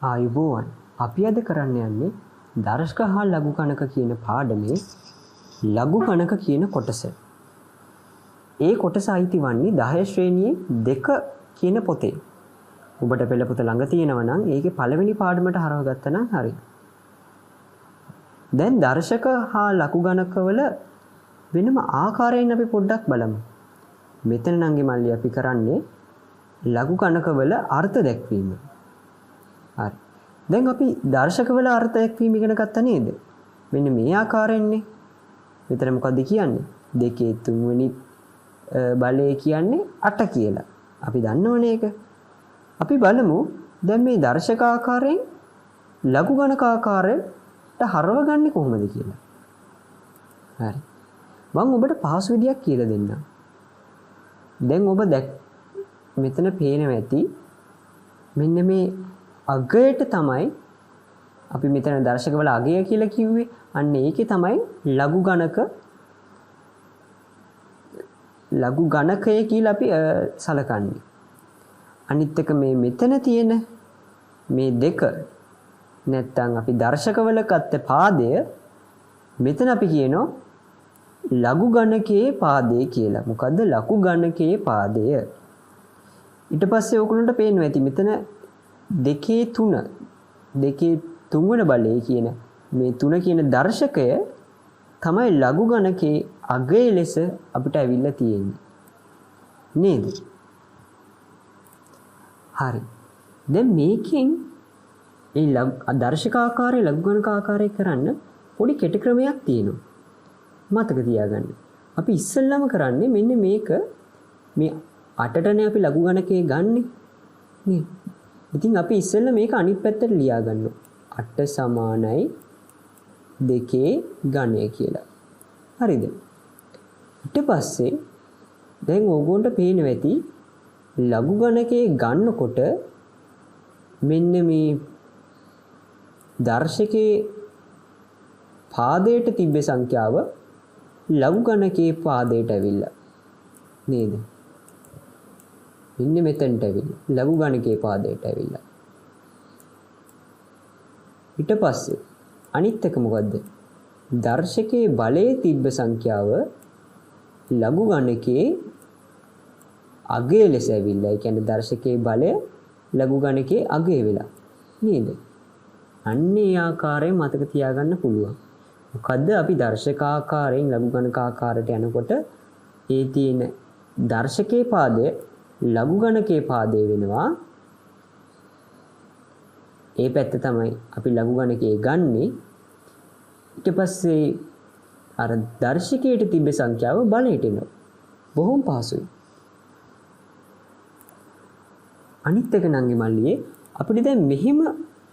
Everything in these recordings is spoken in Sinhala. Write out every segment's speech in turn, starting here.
ආයුබෝවන් අපි අද කරන්න යන්නේ දර්ශක හා ලඝු ගණක කියන පාඩමේ ලඝු ගණක කියන කොටස. ඒ කොටස අයිති වන්නේ 10 ශ්‍රේණියේ 2 කියන පොතේ. ඔබට පෙළ පොත ළඟ තියෙනවා නම් ඒකේ පළවෙනි පාඩමට හරව ගත්තා නම් හරි. දැන් දර්ශක හා ලඝු ගණකවල වෙනම ආකාරයෙන් අපි පොඩ්ඩක් බලමු. මෙතන නංගි මල්ලි අපි කරන්නේ ලඝු ගණකවල අර්ථ දැක්වීම. හරි. දැන් අපි දර්ශකවල අර්ථ දැක්වීම ඉගෙන ගත්තා නේද? මෙන්න මේ ආකාරයෙන්නේ. මෙතන මොකද්ද කියන්නේ? 2 3 බලය කියන්නේ 8 කියලා. අපි දන්නවනේ ඒක. අපි බලමු දැන් මේ දර්ශක ආකාරයෙන් ලඝු ගණක ආකාරයට හරව ගන්න කොහොමද කියලා. හරි. මම ඔබට පහසු විදියක් කියලා දෙන්නම්. දැන් ඔබ මෙතන පේනවා ඇති මෙන්න මේ අගයට තමයි අපි මෙතන දර්ශකවල අගය කියලා කිව්වේ. අන්න ඒකේ තමයි ලඝු ගණකය කියලා අපි සලකන්නේ. අනිත් එක මේ මෙතන තියෙන මේ දෙක නැත්තම් අපි දර්ශකවල ගත්ත පාදය මෙතන අපි කියනවා ලඝු ගණකයේ පාදය කියලා. මොකද්ද ලඝු ගණකයේ පාදය? ඊට පස්සේ ඔයගොල්ලන්ට පේනවා ඇති මෙතන 2 3 වෙනි බලයේ කියන මේ 3 කියන දර්ශකය තමයි ලඝු ගණකයේ අගය ලෙස අපිට ඇවිල්ලා තියෙන්නේ. නේද? හරි. දැන් මේකෙන් ඒ දර්ශක ආකාරය ලඝු ගණක ආකාරය කරන්න පොඩි කෙටි ක්‍රමයක් තියෙනවා. මතක තියාගන්න. අපි ඉස්සෙල්ලාම කරන්නේ මෙන්න මේක මේ 8ටනේ අපි ලඝු ගණකේ ගන්නෙ. නේ? ඉතින් අපි ඉස්සෙල්ලා මේක අනිත් පැත්තට ලියා ගන්නවා. 8 සමානයි 2 ඝනය කියලා. හරිද? ඊට පස්සේ දැන් ඕගොල්ලන්ට පේනවා ඇති ලඝු ගණකේ ගන්නකොට මෙන්න මේ දර්ශකයේ පාදයට තිබ්බ සංඛ්‍යාව ලඝු ගණකේ පාදයට ඇවිල්ලා නේද? මෙන්න මෙතනට ඇවිල්ලා ලඝු ගණකේ පාදයට ඇවිල්ලා. ඊට පස්සේ අනිත් එක මොකද්ද? දර්ශකයේ බලයේ තිබ්බ සංඛ්‍යාව ලඝු ගණකේ අගය ලෙස ඇවිල්ලා. ඒ කියන්නේ දර්ශකයේ බලය ලඝු ගණකේ අගය වෙලා නේද? අන්න ඒ ආකාරයෙන් මතක තියාගන්න පුළුවන්. මොකද්ද අපි දර්ශකාකාරයෙන් ලඝු ගණක ආකාරයට යනකොට ඒ තියෙන දර්ශකයේ පාදය ලඝු ගණකයේ පාදය වෙනවා. ඒ පැත්ත තමයි අපි ලඝු ගණකයේ ගන්නෙ. ඊට පස්සේ අර දර්ශකයට තිබෙ සංඛ්‍යාව බලයට එනවා. බොහොම පහසුයි. අනිත් එක නංගි මල්ලියේ අපිට දැන් මෙහිම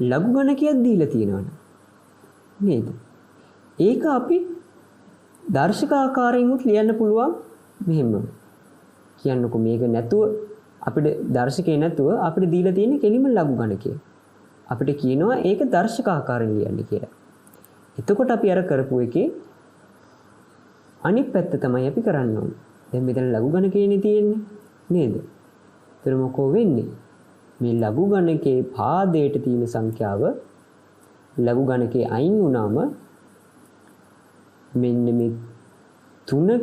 ලඝු ගණකයක් දීලා තියෙනවනේ. නේද? ඒක අපි දර්ශක ආකාරයෙන් උත් ලියන්න පුළුවන් මෙහෙම. කියන්නකො මේක නැතුව අපිට දර්ශකේ නැතුව අපිට දීලා තියෙන්නේ කෙලින්ම ලඝු ගණකය. අපිට කියනවා ඒක දර්ශක ආකාරයෙන් ලියන්න කියලා. එතකොට අපි අර කරපු එකේ අනිත් පැත්ත තමයි අපි කරන්න ඕනේ. දැන් මෙතන ලඝු ගණකේනේ තියෙන්නේ නේද? ඒතර මොකෝ වෙන්නේ? මේ ලඝු ගණකේ පාදයට තියෙන සංඛ්‍යාව ලඝු ගණකේ අයින් වුණාම මෙන්න මේ 3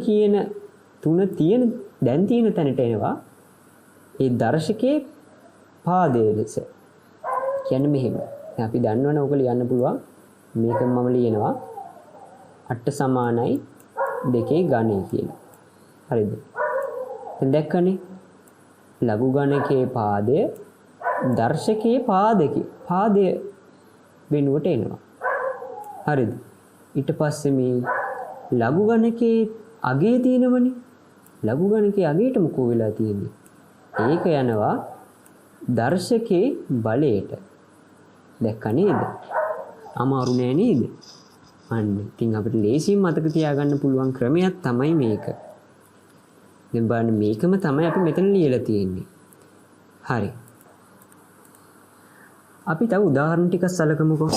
තියෙන දැන් තියෙන තැනට එනවා ඒ දර්ශකයේ පාදයේ ලෙස. කියන්නේ මෙහෙම. දැන් අපි දන්නවනේ ඕක ලියන්න පුළුවන්. මේක මම ලියනවා 8 සමානයි 2 ඝනය කියලා. හරිද? දැන් දැක්කනේ ලඝු ගණකයේ පාදය දර්ශකයේ පාදය වෙනුවට එනවා. හරිද? ඊට පස්සේ මේ ලඝු ගණකයේ අගය තියෙනවනේ. ලඝු ගණකයේ අගයට මොකෝ වෙලා තියෙන්නේ? ඒක යනවා දර්ශකයේ බලයට. දැක්ක නේද? අමාරු නෑ නේද? අන්න. ඉතින් අපිට ලේසියෙන් මතක තියාගන්න පුළුවන් ක්‍රමයක් තමයි මේක. දැන් බලන්න මේකම තමයි අපි මෙතන ලියලා තියෙන්නේ. හරි. අපි තව උදාහරණ ටිකක් සලකමුකෝ.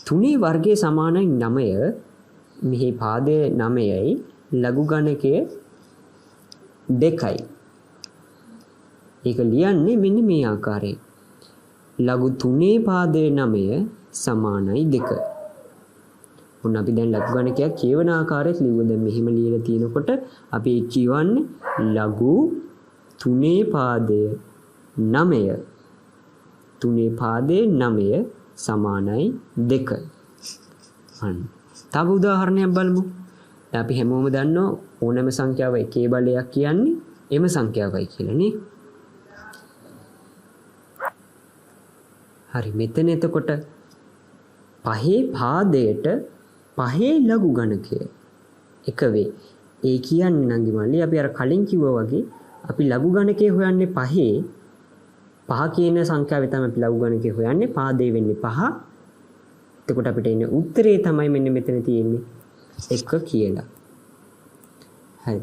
3 වර්ගයේ සමානයි 9 මෙහි පාදයේ 9යි ලඝු ගණකයේ 2යි. ඒක ලියන්නේ මෙන්න මේ ආකාරයෙන්. ලඝු 3 පාදයේ 9 සමානයි 2. ඔන්න අපි දැන් ලඝු ගණකයක් කියවන ආකාරයට ලිව්ව. දැන් මෙහිම ලියලා තියෙනකොට අපි කියවන්නේ ලඝු 3 පාදයේ 9 3 පාදයේ 9 සමානයි 2. අන්න. තව උදාහරණයක් බලමු. දැන් අපි හැමෝම දන්නවා ඕනෑම සංඛ්‍යාව එකේ බලයක් කියන්නේ එම සංඛ්‍යාවයි කියලා නේ. හරි මෙතන එතකොට පහේ පාදයට පහේ ලඝු ගණකය එක වේ. ඒ කියන්නේ නංගි මල්ලි අපි අර කලින් කිව්වා වගේ අපි ලඝු ගණකය හොයන්නේ පහේ පහ කියන සංඛ්‍යාවේ තමයි අපි ලඝු ගණකය හොයන්නේ. පාදේ වෙන්නේ 5. එතකොට අපිට එන්නේ උත්තරේ තමයි මෙන්න මෙතන තියෙන්නේ 1 කියලා. හරි.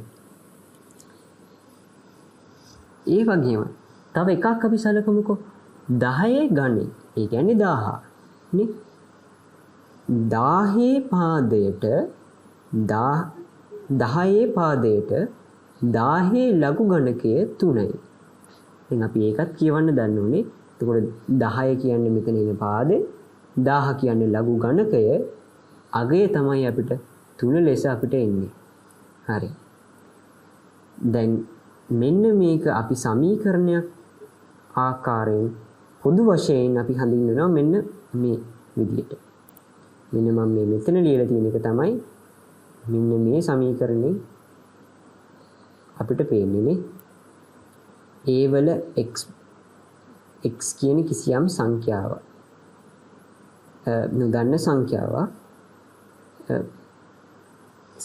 ඒ වගේම තව එකක් අපි සලකමුකෝ. 10 ගණේ. ඒ කියන්නේ 1000 නේ. 10 පාදයට 10 පාදයට 10 ලඝු ගණකය 3යි. දැන් අපි ඒකත් කියවන්න දන්න ඕනේ. එතකොට 10 කියන්නේ මෙතන ඉන්න පාදේ 1000 කියන්නේ ලඝු ගණකය අගය තමයි අපිට 3 ලෙස අපිට එන්නේ. හරි. දැන් මෙන්න මේක අපි සමීකරණයක් ආකාරයෙන් පොදු වශයෙන් අපි හඳුන්වනවා මෙන්න මේ විදිහට. මෙන්න මම මේ මෙතන ලියලා තියෙන එක තමයි මෙන්න මේ සමීකරණේ අපිට පේන්නේ නේ. a වල x කියන කිසියම් සංඛ්‍යාවක් නොදන්න සංඛ්‍යාවක්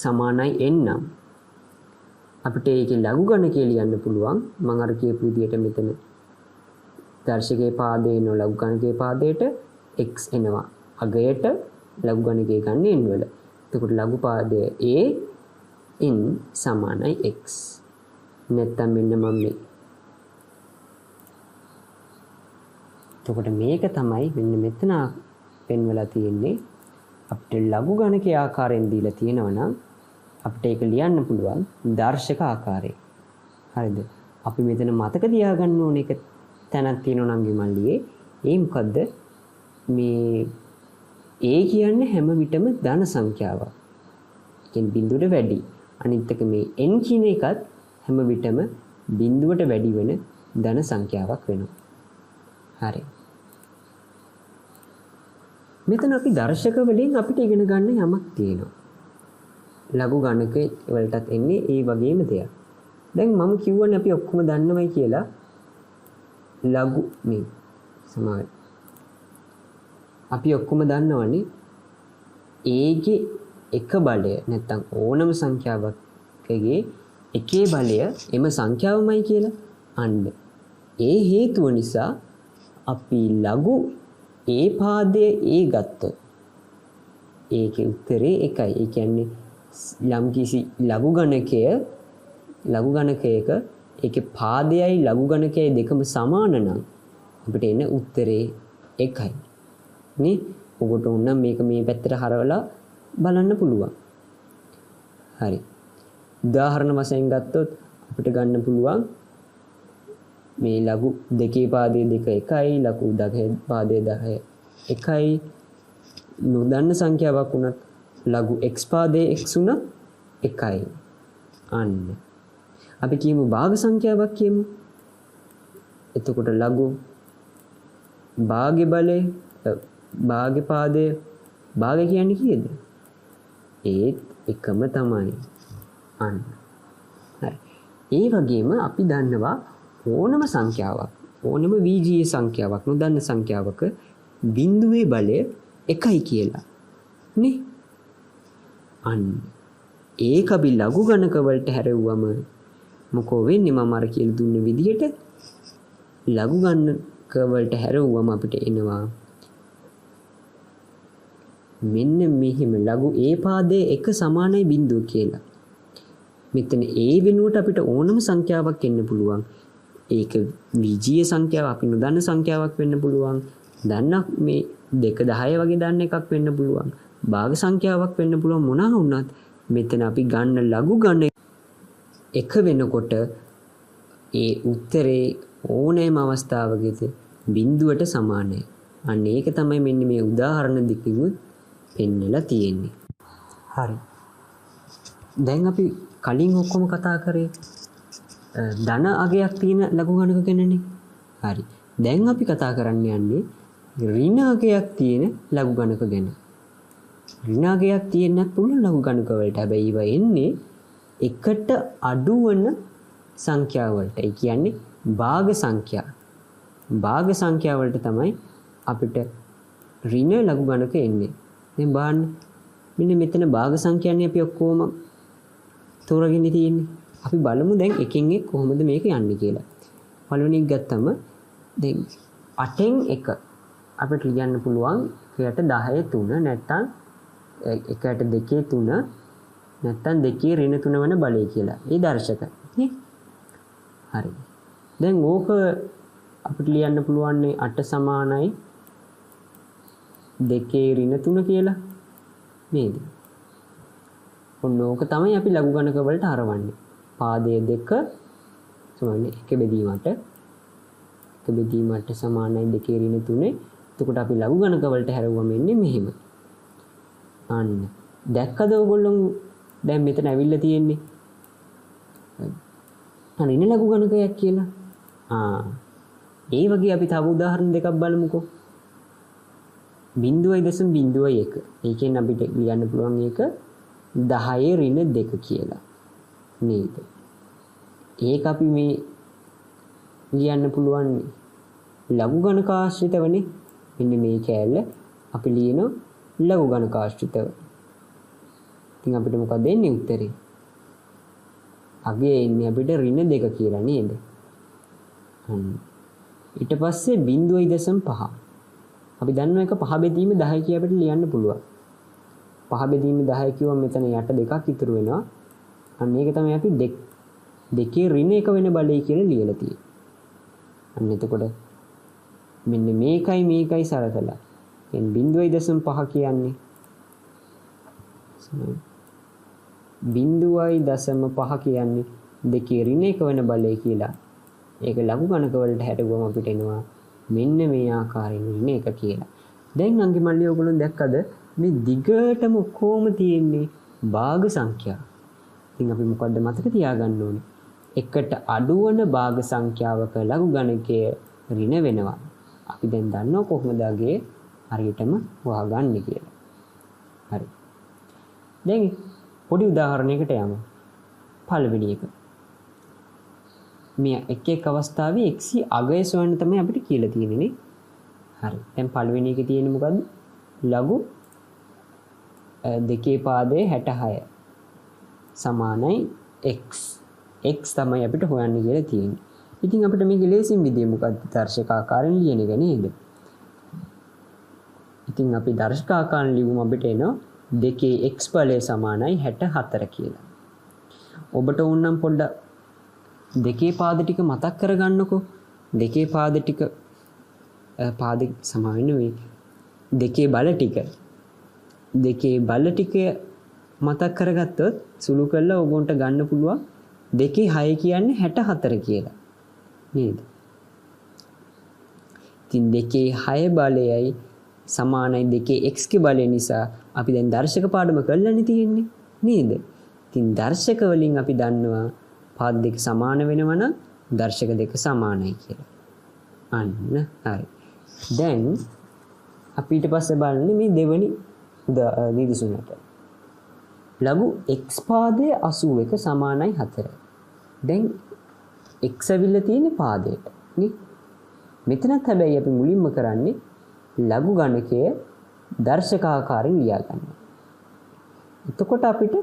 සමානයි n නම් අපිට ඒකේ ලඝු ගණකය ලියන්න පුළුවන්. මම අර කියපු විදිහට මෙතන දර්ශකයේ පාදේ නෝ ලඝු ගණකයේ පාදයට x එනවා. අගයට ලඝු ගණකය ගන්න n වල. එතකොට ලඝු පාදය a n සමානයි x. නැත්තම් මෙන්න මම මේ. එතකොට මේක තමයි මෙන්න මෙතන පෙන්වලා තියෙන්නේ. අපිට ලඝු ගණකයේ ආකාරයෙන් දීලා තියෙනවා නම් අපිට ඒක ලියන්න පුළුවන් දර්ශක ආකාරයේ. හරිද? අපි මෙතන මතක තියාගන්න ඕනේ එක තැනක් තියෙනවා නම් මල්ලියේ. ඒ මොකද්ද? මේ a කියන්නේ හැම විටම ධන සංඛ්‍යාවක්. කියන්නේ බිඳුවට වැඩි. අනිත් එක මේ n කියන එකත් හැම විටම බිඳුවට වැඩි වෙන ධන සංඛ්‍යාවක් වෙනවා. හරි. මෙතන අපි දර්ශක වලින් අපිට ඉගෙන ගන්න යමක් තියෙනවා. ලඝු ගණක වලටත් එන්නේ ඒ වගේම දෙයක්. දැන් මම කිව්වනේ අපි ඔක්කොම දන්නවයි කියලා. ලඝු මේ සමාන අපි ඔක්කොම දන්නවනේ ඒගේ එක බලය නැත්තම් ඕනම සංඛ්‍යාවකගේ එකේ බලය එම සංඛ්‍යාවමයි කියලා. අන්න ඒ හේතුව නිසා අපි ලඝු ඒ පාදයේ ඒ ගත්තොත් ඒකේ උත්තරේ එකයි. ඒ කියන්නේ යම්කිසි ලඝු ගණකයක ඒකේ පාදයයි ලඝු ගණකයයි දෙකම සමාන නම් අපිට එන උත්තරේ එකයි නේ. ඔබට උනම් මේක මේ පැත්තට හරවලා බලන්න පුළුවන්. හරි. උදාහරණ වශයෙන් ගත්තොත් අපිට ගන්න පුළුවන් මේ ලඝු දෙකේ පාදයේ දෙක එකයි, ලඝු 10 පාදයේ 10 එකයි. නොදන්න සංඛ්‍යාවක් වුණත් ලඝු x පාදයේ x උනත් එකයි. අන්න. අපි කියමු භාග සංඛ්‍යාවක් කියමු. එතකොට ලඝු භාග්‍ය බලය භාග්‍ය පාදයේ භාගය කියන්නේ කීයද? ඒත් එකම තමයි. අන්න. හරි. ඒ වගේම අපි දන්නවා ඕනම සංඛ්‍යාවක් ඕනම විජීය සංඛ්‍යාවක් නොදන්න සංඛ්‍යාවක බිඳුවේ බලය එකයි කියලා නේ. අන්න ඒක අපි ලඝු ගණක වලට හැරෙව්වම මොකෝ වෙන්නේ? මම අර කියලා දුන්න විදිහට ලඝු ගණක වලට හැරෙව්වම අපිට එනවා මෙන්න මෙහිම ලඝු ඒ පාදයේ එක සමානයි බිඳුව කියලා. මෙතන ඒ වෙනුවට අපිට ඕනම සංඛ්‍යාවක් එන්න පුළුවන්. ඒක විජීය සංඛ්‍යාව අපි නොදන්න සංඛ්‍යාවක් වෙන්න පුළුවන්. දන්න මේ 2 10 වගේ දන්න එකක් වෙන්න පුළුවන්. භාග සංඛ්‍යාවක් වෙන්න පුළුවන්. මොනවා වුණත් මෙතන අපි ගන්න ලඝු ගණ එක වෙනකොට ඒ උත්තරේ ඕනෑම අවස්ථාවකදී බිඳුවට සමානයි. අන්න ඒක තමයි මෙන්න මේ උදාහරණ දෙකකින් පෙන්නලා තියෙන්නේ. හරි. දැන් අපි කලින් ඔක්කොම කතා කරේ ධන අගයක් තියෙන ලඝු ගණක ගැනනේ. හරි. දැන් අපි කතා කරන්න යන්නේ ඍණ අගයක් තියෙන ලඝු ගණක ගැන. ඍණ අගයක් තියෙන්නත් පුළුවන් ලඝු ගණක වලට. හැබැයි ඒවා එන්නේ එකට අඩු වෙන සංඛ්‍යා වලට. ඒ කියන්නේ භාග සංඛ්‍යා. භාග සංඛ්‍යා වලට තමයි අපිට ඍණ ලඝු ගණක එන්නේ. දැන් බලන්න මෙන්න මෙතන භාග සංඛ්‍යානේ අපි ඔක්කොම තෝරගෙන තියෙන්නේ. අපි බලමු දැන් එකෙන් එක කොහොමද මේක යන්නේ කියලා. පළවෙනි එක ගත්තම දැන් 8න් 1 අපිට ලියන්න පුළුවන් 1ට 10 3 නැත්නම් 1ට 2 3 නැත්නම් 2 ඍණ 3 වෙන බලය කියලා. ඒ දර්ශක නේ. හරි. දැන් ඕක අපිට ලියන්න පුළුවන් 8 සමානයි 2 ඍණ 3 කියලා. නේද? ඔන්න ඕක තමයි අපි ලඝු ගණක වලට හරවන්නේ. පාදයේ 2 සමානයි 1 බෙදීමට 1 බෙදීමට සමානයි 2 ඍණ 3. එතකොට අපි ලඝු ගණක වලට හැරෙවුවම එන්නේ මෙහෙම. අන්න. දැක්කද ඔයගොල්ලෝ දැන් මෙතන ඇවිල්ලා තියෙන්නේ? ඍණ ලඝු ගණකයක් කියලා. ඒ වගේ අපි තව උදාහරණ දෙකක් බලමුකෝ. 0.01. ඒ කියන්නේ අපිට ලියන්න පුළුවන් එක 10 ඍණ 2 කියලා. නේද? ඒක අපි මේ ලියන්න පුළුවන් ලඝු ගණක ආශ්‍රිතවනේ. මෙන්න මේ කෑල්ල අපි ලියන ලඝු ගණක ආශ්‍රිතව. ඉතින් අපිට මොකද එන්නේ උත්තරේ? අගේ එන්නේ අපිට ඍණ 2 කියලා නේද? ඊට පස්සේ 0.5. අපි දන්නවා එක 5 බෙදීම 10 කිය අපිට ලියන්න පුළුවන්. 5 බෙදීම 10 කිව්වම මෙතන යට දෙකක් ඉතුරු වෙනවා. අන්න ඒක තමයි අපි දෙකේ ඍණ 1 වෙන බලය කියලා ලියලා තියෙන්නේ. අන්න එතකොට මෙන්න මේකයි සරසලා. දැන් 0.5 කියන්නේ 0.5 කියන්නේ දෙකේ ඍණ 1 වෙන බලය කියලා. ඒක ලඝු ගණක වලට හැටගුවම අපිට එනවා මෙන්න මේ ආකාරයෙන් ඍණ 1 කියලා. දැන් අංගේ මල්ලි ඔයගොල්ලෝ දැක්කද මේ දිගටම කොහොම තියෙන්නේ භාග සංඛ්‍යා. ඉතින් අපි මොකද්ද මතක තියාගන්න ඕනේ? එකට අඩු වන භාග සංඛ්‍යාවක ලඝු ගණකයේ ඍණ වෙනවා. අපි දැන් දන්නවා කොහොමද අගේ හරියටම හොයාගන්නේ කියලා. හරි. දැන් පොඩි උදාහරණයකට යමු. පළවෙනි එක. මේ එක් අවස්ථාවේ x අගය සොයන්න තමයි අපිට කියලා තියෙන්නේ නේ. හරි. දැන් පළවෙනි එකේ තියෙන්නේ මොකද්ද? ලඝු දෙකේ පාදයේ 66 සමානයි x. x තමයි අපිට හොයන්න කියලා තියෙන්නේ. ඉතින් අපිට මේක ලේසියෙන් විදිය මොකද්ද? දර්ශක ආකාරයෙන් ලියන එක නේද? ඉතින් අපි දර්ශක ආකාරයෙන් ලියුම අපිට එනවා දෙකේ x බලය සමානයි 64 කියලා. ඔබට ඕනනම් පොඩ්ඩක් දෙකේ පාද ටික මතක් කරගන්නකෝ. දෙකේ පාද ටික පාද සමාන වේ. දෙකේ බල ටික මතක් කරගත්තොත් සුළු කරලා ඔයගොන්ට ගන්න පුළුවන් දෙකේ 6 කියන්නේ 64 කියලා. නේද? ඉතින් දෙකේ 6 බලයයි සමානයි දෙකේ x ගේ බලය නිසා අපි දැන් දර්ශක පාඩම කරලානේ තියෙන්නේ. නේද? ඉතින් දර්ශක වලින් අපි දන්නවා පාද දෙක සමාන වෙනවා නම් දර්ශක දෙක සමානයි කියලා. අන්න හරි. දැන් අපි ඊට පස්සේ බලන්නේ මේ දෙවෙනි නිදසුනට. ලඝු x පාදයේ 81 සමානයි 4. දැන් x ඇවිල්ලා තියෙන්නේ පාදයට නේ. මෙතනත් හැබැයි අපි මුලින්ම කරන්නේ ලඝු ගණකයේ දර්ශකාකාරයෙන් ලියා ගන්නවා. එතකොට අපිට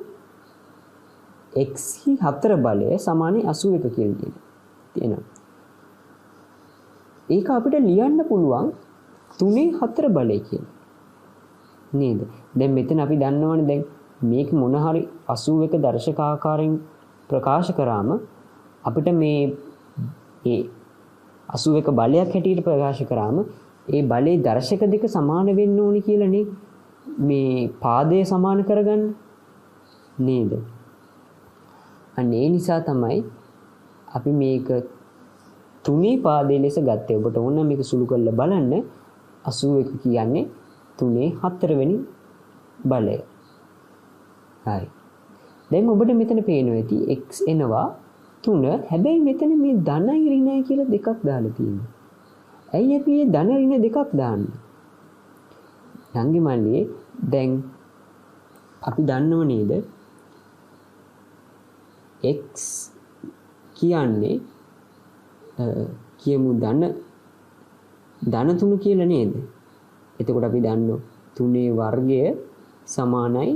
x 4 බලය සමානයි 81 කියලා තියෙනවා. ඒක අපිට ලියන්න පුළුවන් 3/4 බලය කියලා. නේද? දැන් මෙතන අපි දන්නවනේ දැන් මේක මොන හරි 81 දර්ශකාකාරයෙන් ප්‍රකාශ කරාම අපිට මේ 81 බලයක් හැටියට ප්‍රකාශ කරාම ඒ බලයේ දර්ශක දෙක සමාන වෙන්න ඕනි කියලානේ මේ පාදය සමාන කරගන්න නේද? අන්න ඒ නිසා තමයි අපි මේක 3 පාදයේ ලෙස ගත්තේ. ඔබට ඕන නම් මේක සුළු කරලා බලන්න. 81 කියන්නේ 3 4 වෙනි බලය. හරි. දැන් ඔබට මෙතන පේනවා ඇති x එනවා 3. හැබැයි මෙතන මේ ධනයි ඍණයි කියලා දෙකක් දාලා තියෙනවා. ඇයි අපි මේ ධන ඍණ දෙකක් දාන්නේ? නංගි මල්ලියේ දැන් අපි දන්නව නේද? x කියන්නේ කියමු ධන 3 කියලා නේද? එතකොට අපි දන්නවා 3 වර්ගය සමානයි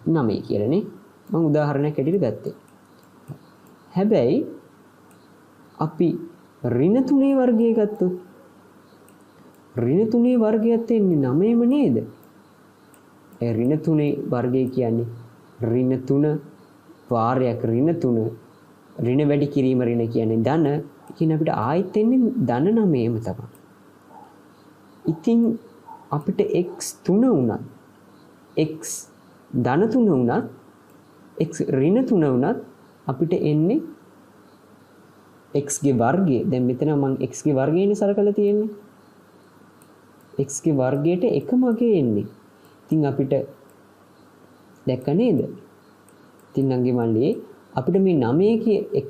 9 කියලා නේ. මම උදාහරණයක් ඇටියට ගත්තේ. හැබැයි අපි ඍණ 3 වර්ගය ගත්තොත් ඍණ 3 වර්ගයත් එන්නේ 9ම නේද? ඒ ඍණ 3 වර්ගය කියන්නේ ඍණ 3 වාරයක් ඍණ 3 ඍණ වැඩි කිරීම ඍණ කියන්නේ ධන. ඉතින් අපිට ආයෙත් එන්නේ ධන 9ම තමයි. ඉතින් අපිට x 3 වුණත් x ධන 3 වුණත් x ඍණ 3 වුණත් අපිට එන්නේ x ගේ වර්ගය. දැන් මෙතන මම x ගේ වර්ගයනේ සරකලා තියෙන්නේ. x ගේ වර්ගයට එකම අගේ එන්නේ. ඉතින් අපිට දැක්ක නේද? ඉතින් අංගේ මල්ලියේ අපිට මේ 9 කිය x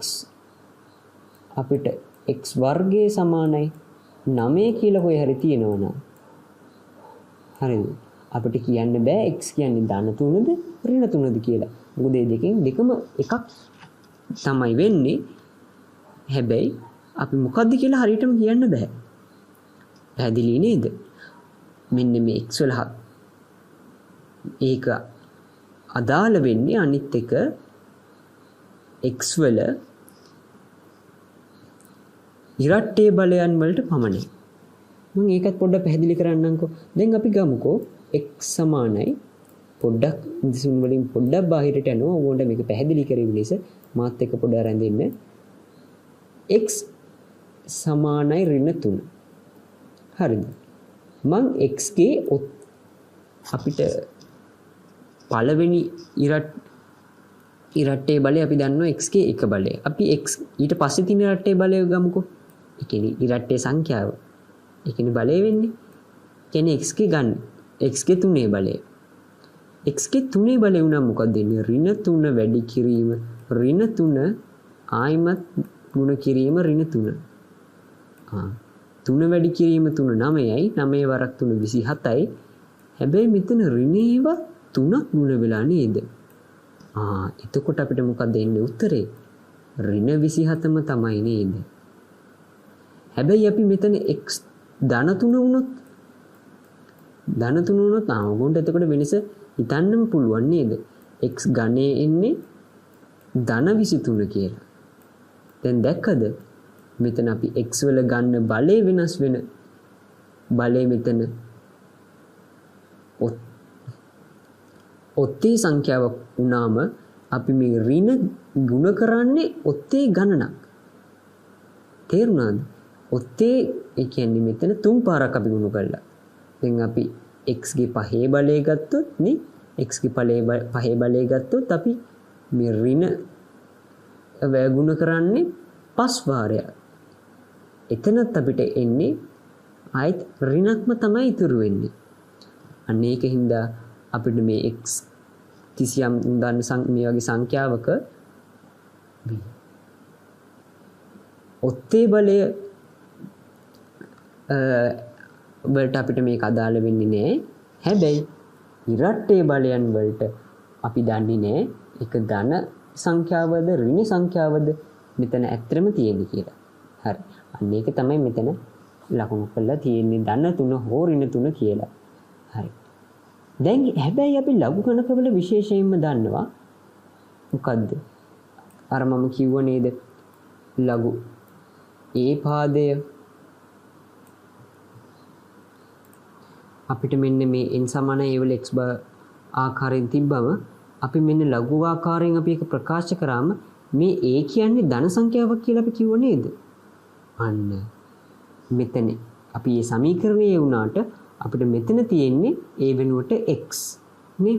අපිට x වර්ගයේ සමානයි 9 කියලා කොහේ හරි තියෙනවනම් හරිද? අපිට කියන්න බෑ x කියන්නේ ධන 3ද ඍණ 3ද කියලා. මොකද මේ දෙකෙන් දෙකම එකක් තමයි වෙන්නේ. හැබැයි අපි මොකද්ද කියලා හරියටම කියන්න බෑ. පැහැදිලි නේද? මෙන්න මේ x වල ඒක අදාළ වෙන්නේ අනිත් එක x වල ඉරට්ටේ බලයන් වලට පමණයි. මම ඒකත් පොඩ්ඩක් පැහැදිලි කරන්නම්කෝ. දැන් අපි ගමුකෝ x සමානයි පොඩ්ඩක් දිසුන් වලින් පොඩ්ඩක් බාහිරට යනවා. ඕගොල්ලන්ට මේක පැහැදිලි කරගන්න ලෙස මාත් එක්ක පොඩ්ඩක් රැඳෙන්න. x සමානයි ඍණ 3. හරිද? මං x ගේ අපිට පළවෙනි ඉරට්ටේ බලය අපි දන්නවා x ගේ එක බලය. අපි x ඊට පස්සේ තියෙන ඉරට්ටේ බලය ගමුකෝ. ඒ කියන්නේ ඉරට්ටේ සංඛ්‍යාව. ඒ කියන්නේ බලය වෙන්නේ. කියන්නේ x ගේ ගන්න. x ගේ 3 බලය. x ගේ 3 බලය වුණා මොකක්ද වෙන්නේ? ඍණ 3 වැඩි කිරීම ඍණ 3 ආයිමත් ගුණ කිරීම ඍණ 3. 3 වැඩි කිරීම 3 9යි. 9 වරක් 3 27යි. හැබැයි මෙතන ඍණේව 3ක් ගුණ වෙලා නේද? එතකොට අපිට මොකක්ද එන්නේ උත්තරේ? ඍණ 27ම තමයි නේද? හැබැයි අපි මෙතන x ධන 3 වුණොත් ඕගොල්ලන්ට එතකොට වෙනස හිතන්නම පුළුවන් නේද? x ඝනේ එන්නේ ධන 23 කියලා. දැන් දැක්කද? මෙතන අපි x වල ගන්න බලය වෙනස් වෙන බලය මෙතන ඔත්තේ සංඛ්‍යාවක් වුණාම අපි මේ ඍණ ගුණ කරන්නේ ඔත්තේ ගණනක්. තේරුණාද? ඔත්තේ ඒ කියන්නේ මෙතන 3 පාරක් අපි ගුණ කළා. දැන් අපි x ගේ පහේ බලය ගත්තොත් නේ x ගේ පහේ බලය ගත්තොත් අපි මේ ඍණ ගුණ කරන්නේ 5 වාරයක්. එතනත් අපිට එන්නේ ආයෙත් ඍණක්ම තමයි ඉතුරු වෙන්නේ. අන්න ඒකින්ද අපිට මේ x කිසියම් උදාහරණ මේ වගේ සංඛ්‍යාවක ඔත්තේ බලය වලට අපිට මේක අදාළ වෙන්නේ නැහැ. හැබැයි ඉරට්ටේ බලයන් වලට අපි දන්නේ නැහැ ඒක ධන සංඛ්‍යාවද ඍණ සංඛ්‍යාවද මෙතන ඇත්තටම තියෙන්නේ කියලා. හරි. අන්න ඒක තමයි මෙතන ලකුණු කරලා තියෙන්නේ ධන 3 හෝ ඍණ 3 කියලා. හරි. දැන් හැබැයි අපි ලඝු ගණකවල විශේෂයෙන්ම දන්නවා මොකද්ද? අර මම කිව්ව නේද? ලඝු ඒ පාදය අපිට මෙන්න මේ n සමාන a වල x ආකාරයෙන් තිබ්බම අපි මෙන්න ලඝු ආකාරයෙන් අපි ඒක ප්‍රකාශ කරාම මේ a කියන්නේ ධන සංඛ්‍යාවක් කියලා අපි කිව්ව නේද? අන්න මෙතන අපි මේ සමීකරණයේ වුණාට අපිට මෙතන තියෙන්නේ a වෙනුවට x නේ.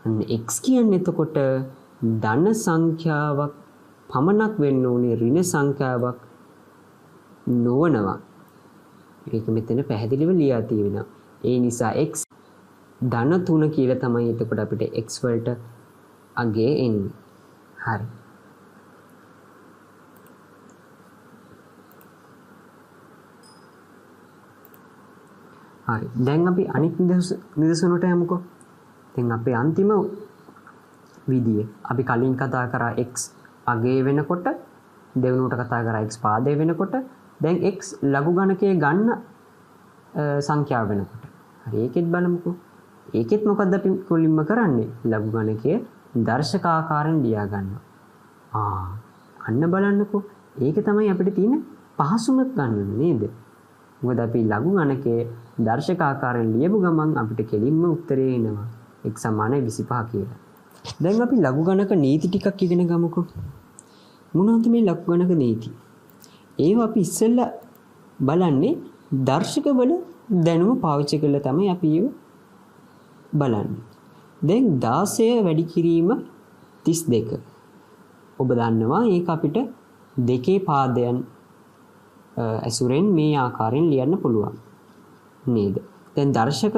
අන්න x කියන්නේ එතකොට ධන සංඛ්‍යාවක් පමණක් වෙන්න ඕනේ ඍණ සංඛ්‍යාවක් නොවනවා. ඒක මෙතන පැහැදිලිව ලියා තියෙනවා. ඒ නිසා x ධන 3 කියලා තමයි එතකොට අපිට x වලට අගේ එන්නේ. හරි. හරි. දැන් අපි අනිත් නිදසුනට යමුකෝ. දැන් අපේ අන්තිම විදිය අපි කලින් කතා කරා x අගේ වෙනකොට දෙවෙනුවට කතා කරා x පාදේ වෙනකොට දැන් x ලඝු ගණකයේ ගන්න සංඛ්‍යාව වෙනකොට. හරි ඒකෙත් බලමුකෝ. ඒකෙත් මොකද්ද අපි කොලින්ම කරන්නේ? ලඝු ගණකයේ දර්ශක ආකාරයෙන් ලියා ගන්නවා. අන්න බලන්නකෝ. ඒක තමයි අපිට තියෙන පහසුම ගන්න නේද? මොකද අපි ලඝු ගණකයේ දර්ශක ආකාරයෙන් ලියපු ගමන් අපිට කෙලින්ම උත්තරේ එනවා. x = 25 කියලා. දැන් අපි ලඝු ගණක නීති ටිකක් ඉගෙන ගමුකෝ. මොනවද මේ ලඝු ගණක නීති? ඒවා අපි ඉස්සෙල්ලා බලන්නේ දර්ශකවල දැනුම පාවිච්චි කරලා තමයි අපි ඒව බලන්නේ. දැන් 16 වැඩි කිරීම 32. ඔබ දන්නවා ඒක අපිට දෙකේ පාදයන් ඇසුරෙන් මේ ආකාරයෙන් ලියන්න පුළුවන් නේද? දැන් දර්ශක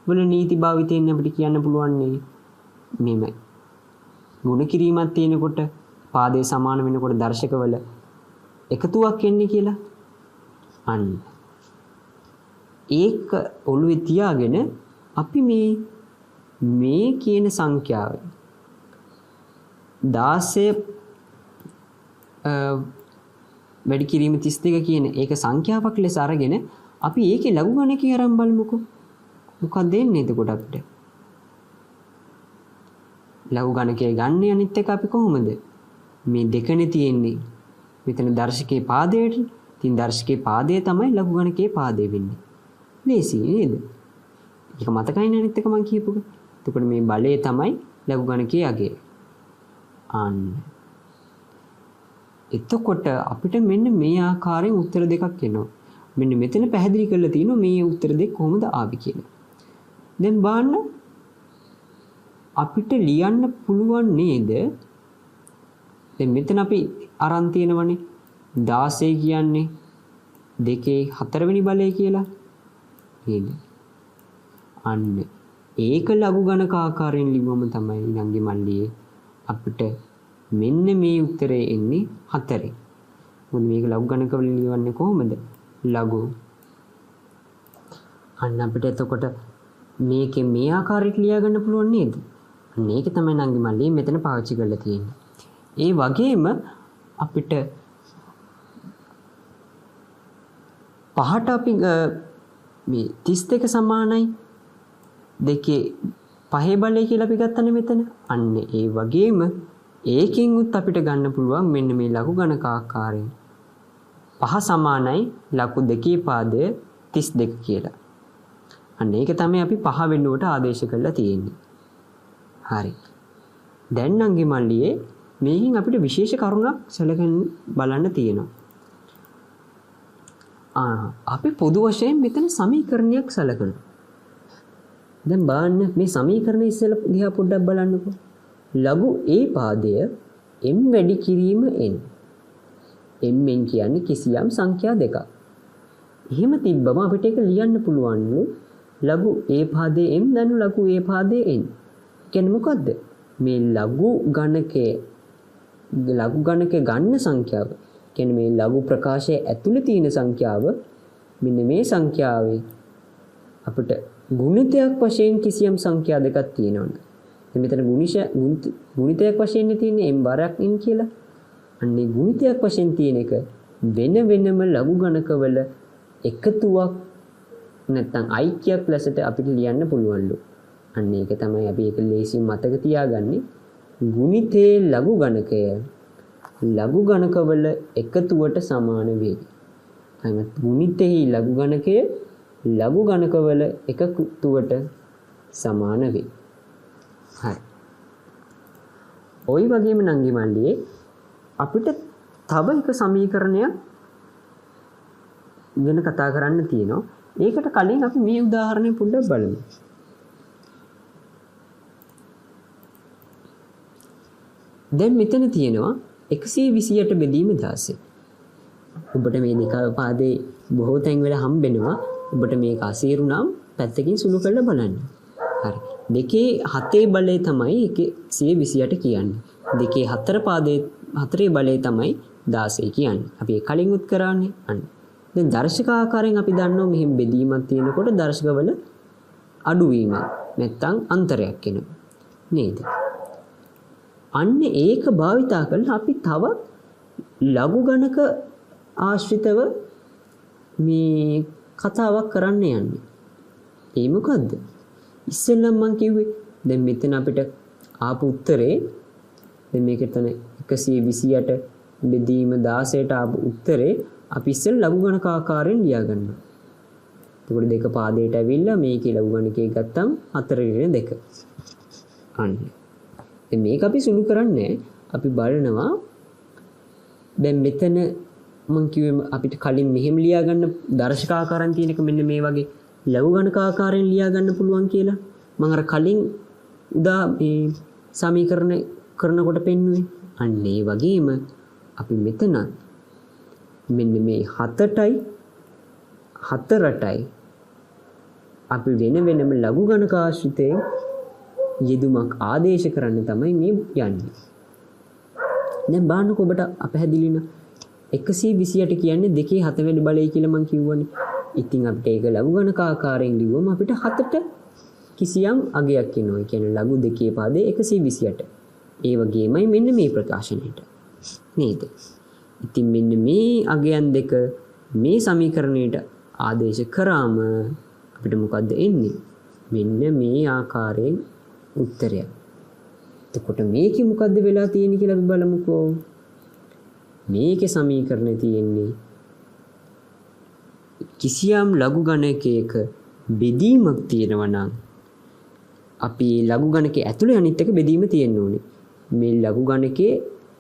වල නීති භාවිතයෙන් අපිට කියන්න පුළුවන් මෙම ගුණ කිරීමක් තියෙනකොට පාදේ සමාන වෙනකොට දර්ශකවල එකතුවක් එන්නේ කියලා. අන්න ඒක ඔළුවේ තියාගෙන අපි මේ කියන සංඛ්‍යාව 16 වැඩි කිරීම 32 කියන ඒක සංඛ්‍යාවක් ලෙස අරගෙන අපි ඒකේ ලඝු ගණකේ ආරම්භ බලමුකෝ. මොකක්ද එන්නේ එතකොට අපිට? ලඝු ගණකයේ ගන්න අනිත් එක අපි කොහොමද? මේ දෙකනේ තියෙන්නේ. මෙතන දර්ශකයේ පාදයට. ඉතින් දර්ශකයේ පාදය තමයි ලඝු ගණකයේ පාදය වෙන්නේ. ලේසි නේද? ඒක මතකයිනේ අනිත් එක මම කියපුක. එතකොට මේ බලය තමයි ලඝු ගණකයේ අගය. අන්න. එතකොට අපිට මෙන්න මේ ආකාරයෙන් උත්තර දෙකක් එනවා. මෙන්න මෙතන පැහැදිලි කරලා තියෙනවා මේ උත්තර දෙක කොහොමද ආවි කියලා. දැන් බලන්න අපිට ලියන්න පුළුවන් නේද? දැන් මෙතන අපි අරන් තියෙනවනේ 16 කියන්නේ 2 4 වෙනි බලය කියලා. නේද? අන්න ඒක ලඝු ගණක ආකාරයෙන් ලිව්වම තමයි නංගි මල්ලියේ අපිට මෙන්න මේ උත්තරේ එන්නේ 4. මොකද මේක ලඝු ගණක වලින් ලියවන්නේ කොහොමද? ලඝු. අන්න අපිට එතකොට මේකේ මේ ආකාරයට ලියා ගන්න පුළුවන් නේද? අන්න ඒක තමයි නංගි මල්ලියේ මෙතන පාවිච්චි කරලා තියෙන්නේ. ඒ වගේම අපිට පහට අපි මේ 32 සමානයි දෙකේ පහේ බලය කියලා අපි ගත්තනේ මෙතන. අන්න ඒ වගේම ඒකෙන් උත් අපිට ගන්න පුළුවන් මෙන්න මේ ලඝු ගණක ආකාරයෙන්. පහ සමානයි ලඝු දෙකේ පාදය 32 කියලා. අන්න ඒක තමයි අපි පහ වෙනුවට ආදේශ කරලා තියෙන්නේ. හරි. දැන් නංගි මල්ලියේ මේකෙන් අපිට විශේෂ කරුණක් සැලකන්න බලන්න තියෙනවා. අපි පොදු වශයෙන් මෙතන සමීකරණයක් සැලකනවා. දැන් බලන්න මේ සමීකරණය ඉස්සෙල්ලා දිහා පොඩ්ඩක් බලන්නකෝ. ලඝු a පාදය m වැඩි කිරීම n. m n කියන්නේ කිසියම් සංඛ්‍යා දෙකක්. එහෙම තිබ්බම අපිට ඒක ලියන්න පුළුවන් ලඝු a පාදයේ m දනු ලඝු a පාදයේ n. කියන්නේ මොකද්ද? මේ ලඝු ගණකයේ ගන්න සංඛ්‍යාව. කියන්නේ මේ ලඝු ප්‍රකාශයේ ඇතුළේ තියෙන සංඛ්‍යාව මෙන්න මේ සංඛ්‍යාවේ අපිට ගුණිතයක් වශයෙන් කිසියම් සංඛ්‍යා දෙකක් තියෙනවා. දැන් මෙතන ගුණිතයක් වශයෙන් තියෙන්නේ m බරක් n කියලා. අන්නේ ගුණිතයක් වශයෙන් තියෙන එක වෙන වෙනම ලඝු ගණකවල එකතුවක් නැත්නම් ඓක්‍යයක් ලෙසට අපිට ලියන්න පුළුවන්ලු. අන්න ඒක තමයි අපි ඒක ලේසියෙන් මතක තියාගන්නේ. ගුණිතේ ලඝු ගණකය ලඝු ගණකවල එකතුවට සමාන වේ. අයිමත් ගුණිතෙහි ලඝු ගණකය ලඝු ගණකවල එකතුවට සමාන වේ. හරි. ওই වගේම නංගි මල්ලියේ අපිට තව එක සමීකරණයක් ගැන කතා කරන්න තියෙනවා. ඒකට කලින් අපි මේ උදාහරණය පොඩ්ඩක් බලමු. දැන් මෙතන තියෙනවා 128 බෙදීම 16. ඔබට මේ දෙක පාදේ බොහෝ තැන් වල හම්බෙනවා. ඔබට මේක අසීරු නම් පැත්තකින් සුළු කරලා බලන්න. හරි. දෙකේ 7 බලය තමයි 128 කියන්නේ. දෙකේ 4 පාදේ 4 බලය තමයි 16 කියන්නේ. අපි ඒ කලින් උත් කරානේ. අන්න. දැන් දර්ශක ආකාරයෙන් අපි දන්නවා මෙහෙම බෙදීමක් තියෙනකොට දර්ශකවල අඩුවීමක් නැත්තම් අන්තරයක් එනවා. නේද? අන්න ඒක භාවිතා කරලා අපි තව ලඝු ගණක ආශ්‍රිතව මේ කතාවක් කරන්න යන්නේ. ඒ මොකද්ද? ඉස්සෙල්ලම මම කිව්වේ දැන් මෙතන අපිට ආපු උත්තරේ දැන් මේක එතන 128 බෙදීම 16ට ආපු උත්තරේ අපි ඉස්සෙල් ලඝු ගණක ආකාරයෙන් ලියා ගන්නවා. එතකොට දෙක පාදයට ඇවිල්ලා මේකේ ලඝු ගණකේ ගත්තම් 4/2. අන්න. දැන් මේක අපි සුළු කරන්නේ අපි බලනවා දැන් මෙතන මම කිව්වේ අපිට කලින් මෙහෙම ලියා ගන්න දර්ශක ආකාරයෙන් තියෙන එක මෙන්න මේ වගේ ලඝු ගණක ආකාරයෙන් ලියා ගන්න පුළුවන් කියලා මම අර කලින් මේ සමීකරණ කරනකොට පෙන්නුවේ. අන්න ඒ වගේම අපි මෙතන මෙන්න මේ 7ටයි 4ටයි අපි වෙන වෙනම ලඝු ගණක ආශ්‍රිතයෙන් යෙදුමක් ආදේශ කරන්න තමයි මේ යන්නේ. දැන් බලන්නකො ඔබට අපහැදිලි න 128 කියන්නේ 2 7 වෙනි බලය කියලා මම කිව්වනේ. ඉතින් අපිට ඒක ලඝු ගණක ආකාරයෙන් ලිව්වම අපිට 7ට කිසියම් අගයක් එනවා. ඒ කියන්නේ ලඝු 2 පාදේ 128. ඒ වගේමයි මෙන්න මේ ප්‍රකාශනයට. නේද? ඉතින් මෙන්න මේ අගයන් දෙක මේ සමීකරණයට ආදේශ කරාම අපිට මොකද්ද එන්නේ? මෙන්න මේ ආකාරයෙන් උත්තරයක්. එතකොට මේකේ මොකද්ද වෙලා තියෙන්නේ කියලා අපි බලමුකෝ. මේකේ සමීකරණේ තියෙන්නේ කිසියම් ලඝු ගණකයක බෙදීමක් තියෙනවා නම් අපි ලඝු ගණකයේ ඇතුලේ අනිත් එක බෙදීම තියෙන්න ඕනේ. මේ ලඝු ගණකයේ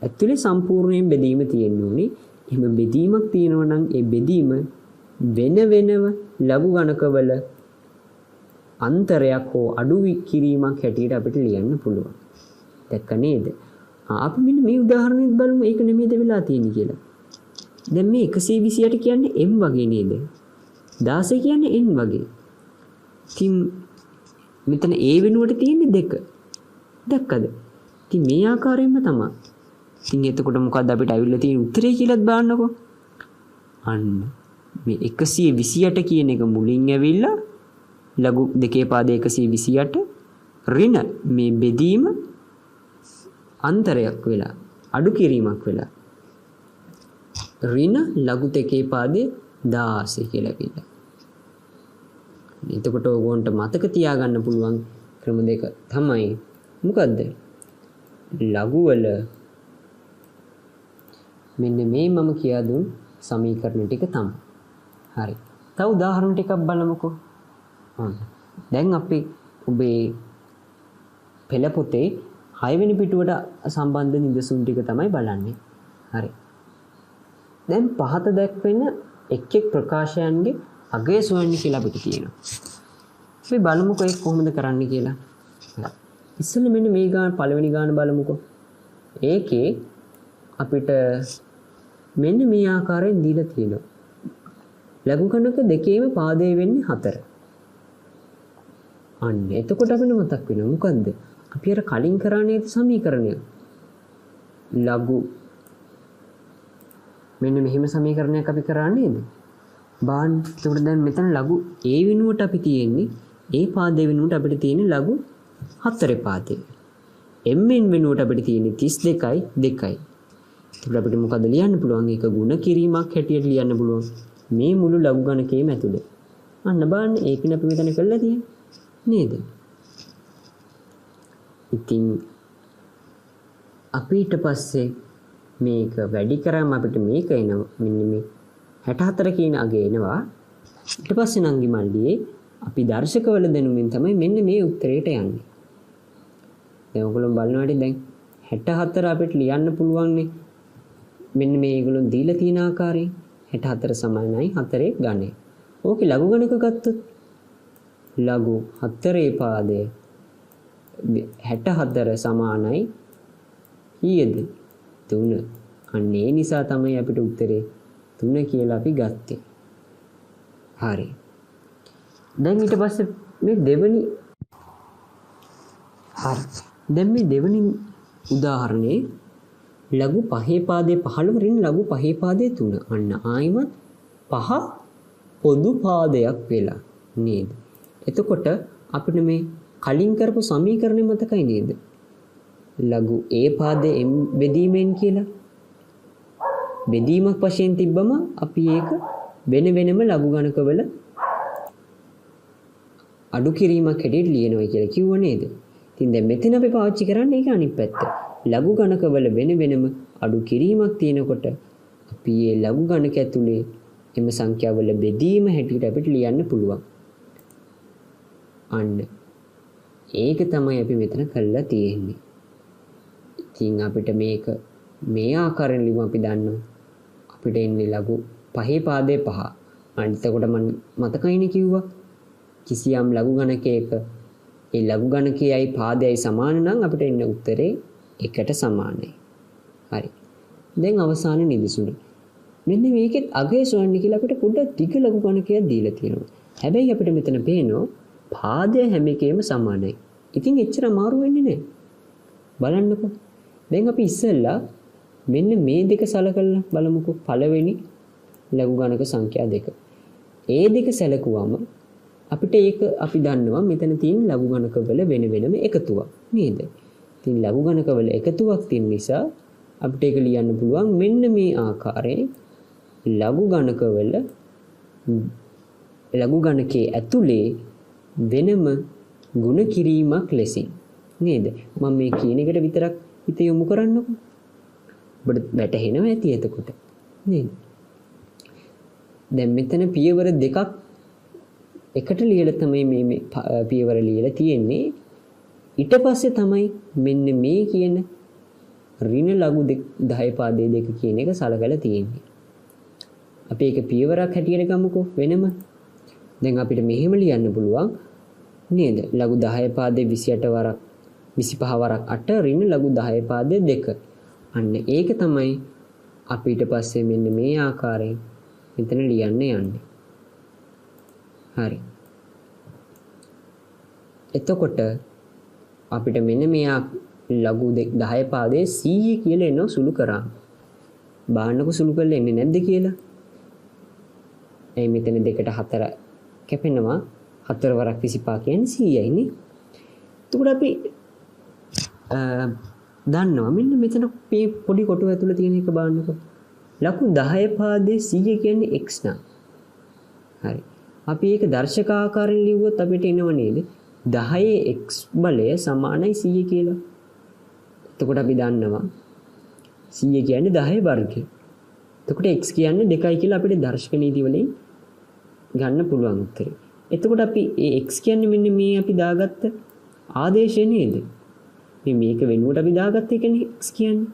ඇතුලේ සම්පූර්ණයෙන් බෙදීම තියෙන්න ඕනේ. එහෙම බෙදීමක් තියෙනවා නම් ඒ බෙදීම වෙන වෙනම ලඝු ගණකවල අන්තරයක් හෝ අඩු කිරීමක් හැටියට අපිට ලියන්න පුළුවන්. දැක්ක නේද? අපි මෙන්න මේ උදාහරණෙත් බලමු ඒක නෙමෙයිද වෙලා තියෙන්නේ කියලා. දැන් මේ 128 කියන්නේ m වගේ නේද? 16 කියන්නේ n වගේ. ඉතින් මෙතන a වෙනුවට තියෙන්නේ 2. දැක්කද? ඉතින් මේ ආකාරයෙන්ම තමයි. ඉතින් එතකොට මොකද්ද අපිට අවිල්ලා තියෙන උත්තරේ කියලාත් බලන්නකෝ. අන්න මේ 128 කියන එක මුලින් ඇවිල්ලා ලඝු 2 පාදේ 128 ඍණ මේ බෙදීම අන්තරයක් වෙලා අඩු කිරීමක් වෙලා ඍණ ලඝු 2 පාදේ 16 කියලා කිව්වා. එතකොට ඕගොන්ට මතක තියාගන්න පුළුවන් ක්‍රම දෙක තමයි මොකද්ද? ලඝු වල මෙන්න මේ මම කියා දුන් සමීකරණ ටික තමයි. හරි. තව උදාහරණ ටිකක් බලමුකෝ. දැන් අපි ඔබේ පෙළ පොතේ 6 වෙනි පිටුවට සම්බන්ධ නිදසුන් ටික තමයි බලන්නේ. හරි. දැන් පහත දැක්වෙන එක් එක් ප්‍රකාශයන්ගේ අගය සොයන්න කියලා අපිට තියෙනවා. අපි බලමුකෝ ඒක කොහොමද කරන්න කියලා. ඉස්සෙල්ලා මෙන්න මේ ගාන පළවෙනි ගාන බලමුකෝ. ඒකේ අපිට මෙන්න මේ ආකාරයෙන් දීලා තියෙනවා. ලඝු ගණක දෙකේම පාදේ වෙන්නේ 4. අන්න එතකොට අපිට මතක් වෙනවා මොකද්ද? අපි අර කලින් කරා නේද සමීකරණය. ලඝු මෙන්න මෙහෙම සමීකරණයක් අපි කරා නේද? බාන් එතකොට දැන් මෙතන ලඝු A වෙනුවට අපි තියෙන්නේ A පාදේ වෙනුවට අපිට තියෙන්නේ ලඝු 4 පාදේ. M වෙනුවට අපිට තියෙන්නේ 32යි 2යි. එතකොට අපිට මොකද ලියන්න පුළුවන්? ඒක ಗುಣ කිරීමක් හැටියට ලියන්න පුළුවන්. මේ මුළු ලඝු ගණකේම ඇතුලේ. අන්න බලන්න ඒකනේ අපි මෙතන කරලා තියෙන්නේ. නේද? ඉතින් අපි ඊට පස්සේ මේක වැඩි කරාම අපිට මේක එනවා මෙන්න මේ 64 කියන අගය එනවා. ඊට පස්සේ නංගි මල්ලියේ අපි දර්ශකවල දැනුමින් තමයි මෙන්න මේ උත්තරයට යන්නේ. දැන් ඔයගොල්ලෝ බලනවාට දැන් 64 අපිට ලියන්න පුළුවන්නේ මෙන්න මේගොල්ලෝ දීලා තියෙන ආකාරයෙන් 64 සමානයි 4 ගණය. ඕකේ ලඝු ගණක ගත්තොත් ලඝු 4 පාදය 64 සමානයි කීයද? 3. අන්න ඒ නිසා තමයි අපිට උත්තරේ 3 කියලා අපි ගත්තේ. හරි. දැන් ඊට පස්සේ මේ දෙවෙනි උදාහරණේ ලඝු පහේ පාදයේ 15 රින් ලඝු පහේ පාදයේ 3. අන්න ආයිමත් පහ පොදු පාදයක් වෙලා නේද? එතකොට අපිට මේ කලින් කරපු සමීකරණය මතකයි නේද? ලඝු A පාදයේ m බෙදීමෙන් කියලා. බෙදීමක් වශයෙන් තිබ්බම අපි ඒක වෙන වෙනම ලඝු ගණකවල අඩු කිරීමක් හැටියට ලියනවා කියලා කිව්ව නේද? ඉතින් දැන් මෙතන අපි පාවිච්චි කරන්නේ ඒක අනිත් පැත්ත. ලඝු ගණකවල වෙන වෙනම අඩු කිරීමක් තියෙනකොට අපි මේ ලඝු ගණක ඇතුලේ එම සංඛ්‍යාවල බෙදීම හැටියට අපිට ලියන්න පුළුවන්. අන්න ඒක තමයි අපි මෙතන කරලා තියෙන්නේ. ඉතින් අපිට මේක මේ ආකාරයෙන් ලියුම අපි දන්නවා. අපිට එන්නේ ලඝු පහේ පාදයේ 5. අනිත් එතකොට මම මතකයිනේ කිව්වා. කිසියම් ලඝු ගණකයක ඒ ලඝු ගණකයයි පාදයයි සමාන නම් අපිට එන්න උත්තරේ 1ට සමානයි. හරි. දැන් අවසාන නිදසුන. මෙන්න මේකෙත් අගය සොයන්න කියලා අපිට පොඩ්ඩක් දිග ලඝු ගණකයක් දීලා තියෙනවා. හැබැයි අපිට මෙතන පේනවා පාදය හැම එකේම සමානයි. ඉතින් එච්චර අමාරු වෙන්නේ නැහැ. බලන්නකෝ. දැන් අපි ඉස්සෙල්ලා මෙන්න මේ දෙක සලකලා බලමුකෝ. පළවෙනි ලඝු ගණක සංඛ්‍යා දෙක. ඒ දෙක සැලකුවම අපිට ඒක අපි දන්නවා මෙතන තියෙන ලඝු ගණකවල වෙන වෙනම එකතුවක් නේද? ඉතින් ලඝු ගණකවල එකතුවක් තියෙන නිසා අපිට ඒක ලියන්න පුළුවන් මෙන්න මේ ආකාරයෙන් ලඝු ගණකවල ලඝු ගණකයේ ඇතුලේ වෙනම ගුණ කිරීමක් ලෙසින් නේද? මම මේ කියන එකට විතරක් හිත යොමු කරන්නකෝ. ඔබට වැටහෙනවා ඇති එතකොට නේද? දැන් මෙතන පියවර දෙකක් එකට ලියලා තමයි මේ පියවර ලියලා තියෙන්නේ. ඊට පස්සේ තමයි මෙන්න මේ කියන ඍණ ලඝු 10 පාදයේ 2 කියන එක සලකලා තියෙන්නේ. අපි ඒක පියවරක් හැටියට ගමුකෝ වෙනම. දැන් අපිට මෙහෙම ලියන්න පුළුවන් නේද? ලඝු 10 පාදයේ 28 වරක් 25 වරක් 8 ඍණ ලඝු 10 පාදයේ 2. අන්න ඒක තමයි අපි ඊට පස්සේ මෙන්න මේ ආකාරයෙන් මෙතන ලියන්න යන්නේ. හරි. එතකොට අපිට මෙන්න මේ ලඝු 10 පාදයේ 100 කියලා එනවා සුළු කරා. බාන්නකො සුළු කරලා එන්නේ නැද්ද කියලා? එයි මෙතන 2ට 4 කැපෙනවා. 4 වරක් 25 කියන්නේ 100යි නේ. එතකොට අපි දන්නවා මෙන්න මෙතන මේ පොඩි කොටුව ඇතුළේ තියෙන එක බාන්නකො. ලඝු 10 පාදයේ 100 කියන්නේ x නා. හරි. අපි ඒක දර්ශක ආකාරයෙන් ලිව්වොත් අපිට එනව නේද 10 x බලය සමානයි 100 කියලා. එතකොට අපි දන්නවා 100 කියන්නේ 10 වර්ගය. එතකොට x කියන්නේ 2යි කියලා අපිට දර්ශක නීති වලින් ගන්න පුළුවන් උත්තරේ. එතකොට අපි මේ x කියන්නේ මෙන්න මේ අපි දාගත්ත ආදේශය නේද? මේක වෙනුවට අපි දාගත්ත එකනේ x කියන්නේ.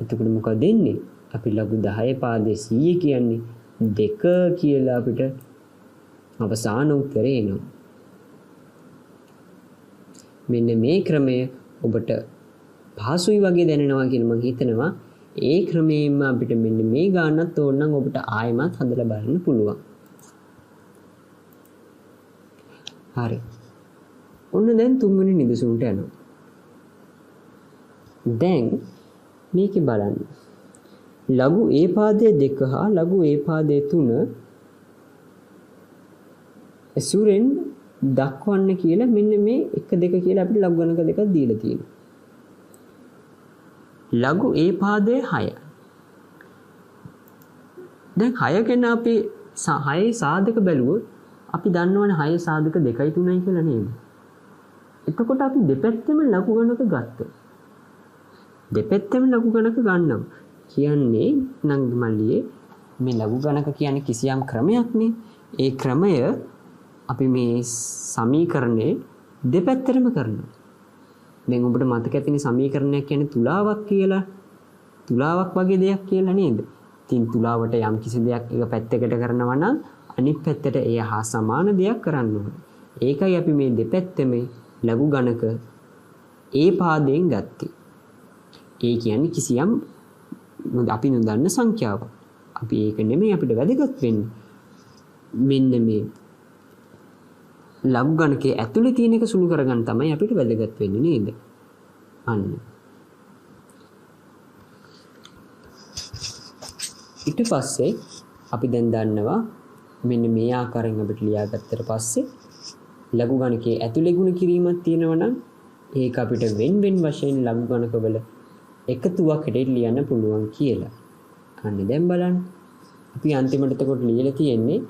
එතකොට මොකද දෙන්නේ? අපි ලඝු 10 පාදයේ 100 කියන්නේ 2 කියලා අපිට අවසාන උත්තරේ එනවා. මෙන්න මේ ක්‍රමය ඔබට පහසුයි වගේ දැනෙනවා කියලා මම හිතනවා. ඒ ක්‍රමයෙන්ම අපිට මෙන්න මේ ගානත් ඕනනම් ඔබට ආයෙමත් හදලා බලන්න පුළුවන්. හරි. ඔන්න දැන් තුන්වෙනි නිදසුනට යනවා. දැන් මේකේ බලන්න. ලඝු A පාදයේ 2 හා ලඝු A පාදයේ 3 ඇසුරෙන් දක්වන්න කියලා මෙන්න මේ 1 2 කියලා අපිට ලඝු ගණක දෙකක් දීලා තියෙනවා. ලඝු A පාදයේ 6. දැන් 6 ගැන අපි 6 සාධක බැලුවොත් අපි දන්නවනේ 6 සාධක 2යි 3යි කියලා නේද? එතකොට අපි දෙපැත්තෙම ලඝු ගණක ගත්තා. දෙපැත්තෙම ලඝු ගණක ගන්නවා. කියන්නේ නම් මල්ලියේ මේ ලඝු ගණක කියන්නේ කිසියම් ක්‍රමයක් නේ. ඒ ක්‍රමය අපි මේ සමීකරණේ දෙපැත්තටම කරනවා. දැන් ඔබට මතක ඇතිනේ සමීකරණයක් කියන්නේ තුලාවක් කියලා. තුලාවක් වගේ දෙයක් කියලා නේද? ඉතින් තුලාවට යම් කිසි දෙයක් එක පැත්තකට කරනවා නම් අනිත් පැත්තට එය හා සමාන දෙයක් කරන්න ඕනේ. ඒකයි අපි මේ දෙපැත්තෙම ලඝු ගණක ඒ පාදයෙන් ගත්තේ. ඒ කියන්නේ කිසියම් අපි නොදන්න සංඛ්‍යාවක්. අපි ඒක නෙමෙයි අපිට වැදගත් වෙන්නේ. මෙන්න මේ ලඝු ගණකයේ ඇතුලේ තියෙන එක සුළු කරගන්න තමයි අපිට වැදගත් වෙන්නේ නේද? අන්න. ඊට පස්සේ අපි දැන් දන්නවා මෙන්න මේ ආකාරයෙන් අපිට ලියාගත්තට පස්සේ ලඝු ගණකයේ ඇතුලේ ගුණ කිරීමක් තියෙනවා නම් ඒක අපිට වෙන වශයෙන් ලඝු ගණකවල එකතුවක් හැටියට ලියන්න පුළුවන් කියලා. අන්න දැන් බලන්න. අපි අන්තිමට එතකොට ලියලා තියෙන්නේ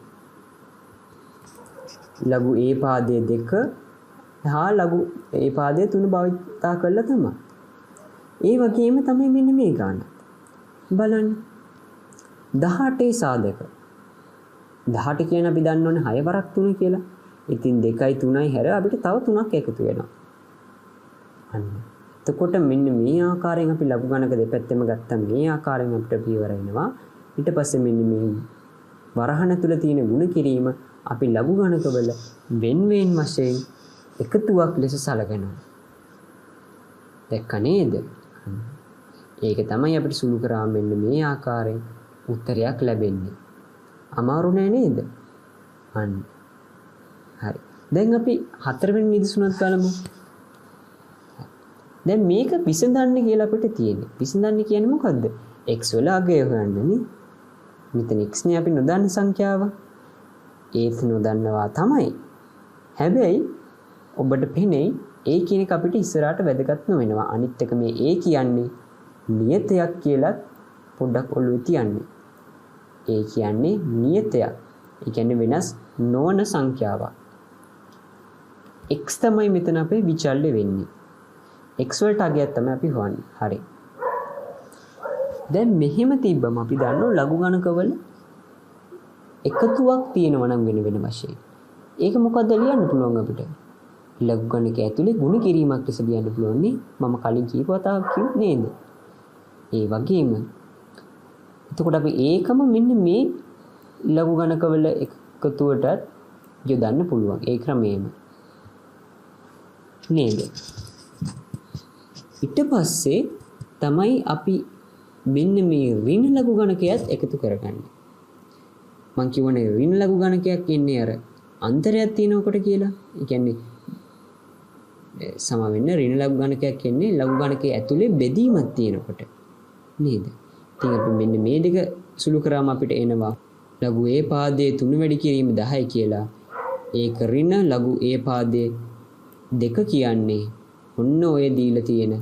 ලඝු ඒ පාදයේ 2 හා ලඝු ඒ පාදයේ 3 භාවිතා කරලා තමයි. ඒ වගේම තමයි මෙන්න මේ ගාන. බලන්න. 18 සාධක. 18 කියන අපි දන්නවනේ 6 වරක් 3 කියලා. ඉතින් 2යි 3යි හැර අපිට තව 3ක් එකතු වෙනවා. අන්න. එතකොට මෙන්න මේ ආකාරයෙන් අපි ලඝු ගණක දෙපැත්තෙම ගත්තා මේ ආකාරයෙන් අපිට පියවර එනවා. ඊට පස්සේ මෙන්න මේ වරහණ තුල තියෙන ගුණ කිරීම අපි ලඝු ගණකවල වෙන වශයෙන් එකතුවක් ලෙස සලකනවා. දැක්ක නේද? ඒක තමයි අපිට සුළු කරාම මෙන්න මේ ආකාරයෙන් උත්තරයක් ලැබෙන්නේ. අමාරු නෑ නේද? අන්න. හරි. දැන් අපි හතරවෙනි නිදසුනත් බලමු. දැන් මේක විසඳන්න කියලා අපිට තියෙන්නේ. විසඳන්න කියන්නේ මොකද්ද? x වල අගය හොයන්නනේ. මෙතන x නේ අපි නොදන්න සංඛ්‍යාව. ඒත් නොදන්නවා තමයි. හැබැයි ඔබට පෙනෙයි a කියන එක අපිට ඉස්සරහට වැදගත් නොවෙනවා. අනිත් එක මේ a කියන්නේ නියතයක් කියලා පොඩ්ඩක් ඔළුවේ තියන්නේ. a කියන්නේ නියතයක්. ඒ කියන්නේ වෙනස් නොවන සංඛ්‍යාවක්. x තමයි මෙතන අපේ විචල්්‍ය වෙන්නේ. x වලට අගයක් තමයි අපි හොයන්නේ. හරි. දැන් මෙහෙම තිබ්බම අපි දන්නවා ලඝු ගණකවල එකතුවක් තියෙනවා නම් වෙන වශයෙන්. ඒක මොකද්ද ලියන්න පුළුවන් අපිට? ලඝු ගණක ඇතුලේ ගුණ කිරීමක් ලෙස ලියන්න පුළුවන් නේ. මම කලින් කීප වතාවක් කිව්වේ නේද? ඒ වගේම එතකොට අපි ඒකම මෙන්න මේ ලඝු ගණකවල එකතුවටත් යොදන්න පුළුවන්. ඒ ක්‍රමයෙන්ම. නේද? ඊට පස්සේ තමයි අපි මෙන්න මේ ඍණ ලඝු ගණකයත් එකතු කරගන්නේ. මං කියවනේ ඍණ ලඝු ගණකයක් ඉන්නේ අර අන්තරයක් තියෙනකොට කියලා. ඒ කියන්නේ සම වෙන්න ඍණ ලඝු ගණකයක් ඉන්නේ ලඝු ගණකයේ ඇතුලේ බෙදීමක් තියෙනකොට. නේද? ඉතින් අපි මෙන්න මේ දෙක සුළු කරාම අපිට එනවා ලඝු ඒ පාදයේ 3 වැඩි කිරීම 10 කියලා. ඒක ඍණ ලඝු ඒ පාදයේ 2 කියන්නේ ඔන්න ඔය දීලා තියෙන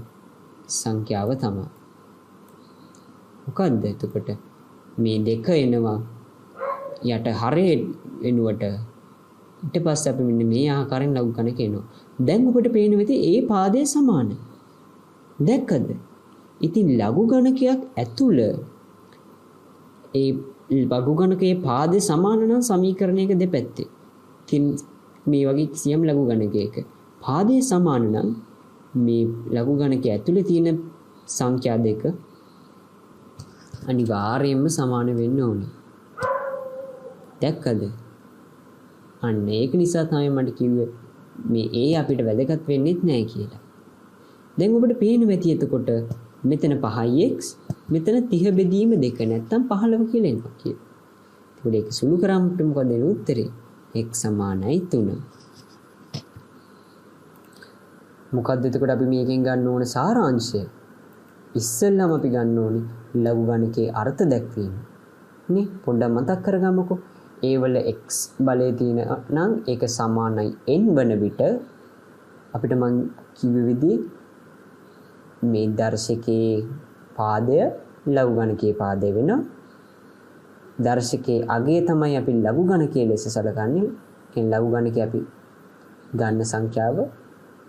සංඛ්‍යාව තමයි. මොකද්ද එතකොට මේ 2 එනවා යට හරේ වෙනුවට ඊට පස්සේ අපි මෙන්න මේ ආකාරයෙන් ලඝු ගණක එනවා. දැන් ඔබට පේන විදිහ ඒ පාදයේ සමාන. දැක්කද? ඉතින් ලඝු ගණකයක් ඇතුළ ඒ ලඝු ගණකයේ පාදයේ සමාන නම් සමීකරණයක දෙපැත්තේ. ඉතින් මේ වගේ කිසියම් ලඝු ගණකයක පාදයේ සමාන නම් මේ ලඝු ගණකයේ ඇතුළේ තියෙන සංඛ්‍යා දෙක අනිවාර්යයෙන්ම සමාන වෙන්න ඕනේ. දැක්කද? අන්න ඒක නිසා තමයි මට කිව්වේ මේ A අපිට වැදගත් වෙන්නේ නැහැ කියලා. දැන් ඔබට පේන වෙති එතකොට මෙතන 5x මෙතන 30 බෙදීම 2 නැත්තම් 15 කියලා එනවා කියලා. ඒකට ඒක සුළු කරාම අපිට මොකද එන්නේ උත්තරේ? x සමානයි 3. මොකද්ද එතකොට අපි මේකෙන් ගන්න ඕන සාරාංශය? ඉස්සෙල්ලාම අපි ගන්න ඕනේ ලඝු ගණකයේ අර්ථ දැක්වීම. නේ පොඩ්ඩක් මතක් කරගමුකෝ. a වල x බලය තියෙන නම් ඒක සමානයි n වන විට අපිට මං කිව්ව විදිහේ මේ දර්ශකයේ පාදය ලඝු ගණකයේ පාදය වෙනවා. දර්ශකයේ අගය තමයි අපි ලඝු ගණකයේ ලෙස සලකන්නේ. ඒ ලඝු ගණකයේ අපි ගන්න සංඛ්‍යාව.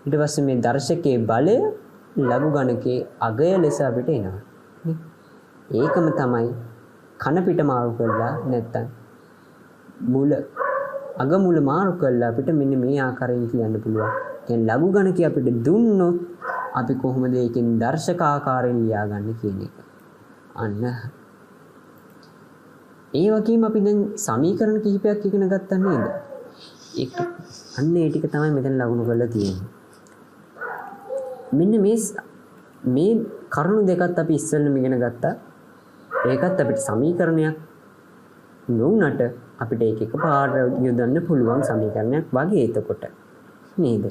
ඊට පස්සේ මේ දර්ශකයේ බලය ලඝු ගණකයේ අගය ලෙස අපිට එනවා. ඒකම තමයි කන පිට මාරු කරලා නැත්තම් මුල අග මුල මාරු කරලා අපිට මෙන්න මේ ආකාරයෙන් කියන්න පුළුවන්. දැන් ලඝු ගණකය අපිට දුන්නොත් අපි කොහොමද ඒකෙන් දර්ශක ආකාරයෙන් ලියාගන්නේ කියන එක. අන්න ඒ වගේම අපි දැන් සමීකරණ කිහිපයක් ඉගෙන ගත්තා නේද? ඒක අන්න ඒ ටික තමයි මෙතන ලකුණු කරලා තියෙන්නේ. මෙන්න මේ කරුණු දෙකත් අපි ඉස්සෙල්ලම ඉගෙන ගත්තා. ඒකත් අපිට සමීකරණයක් නොවුනට අපිට ඒක එකපාරට යොදන්න පුළුවන් සමීකරණයක් වගේ එතකොට නේද?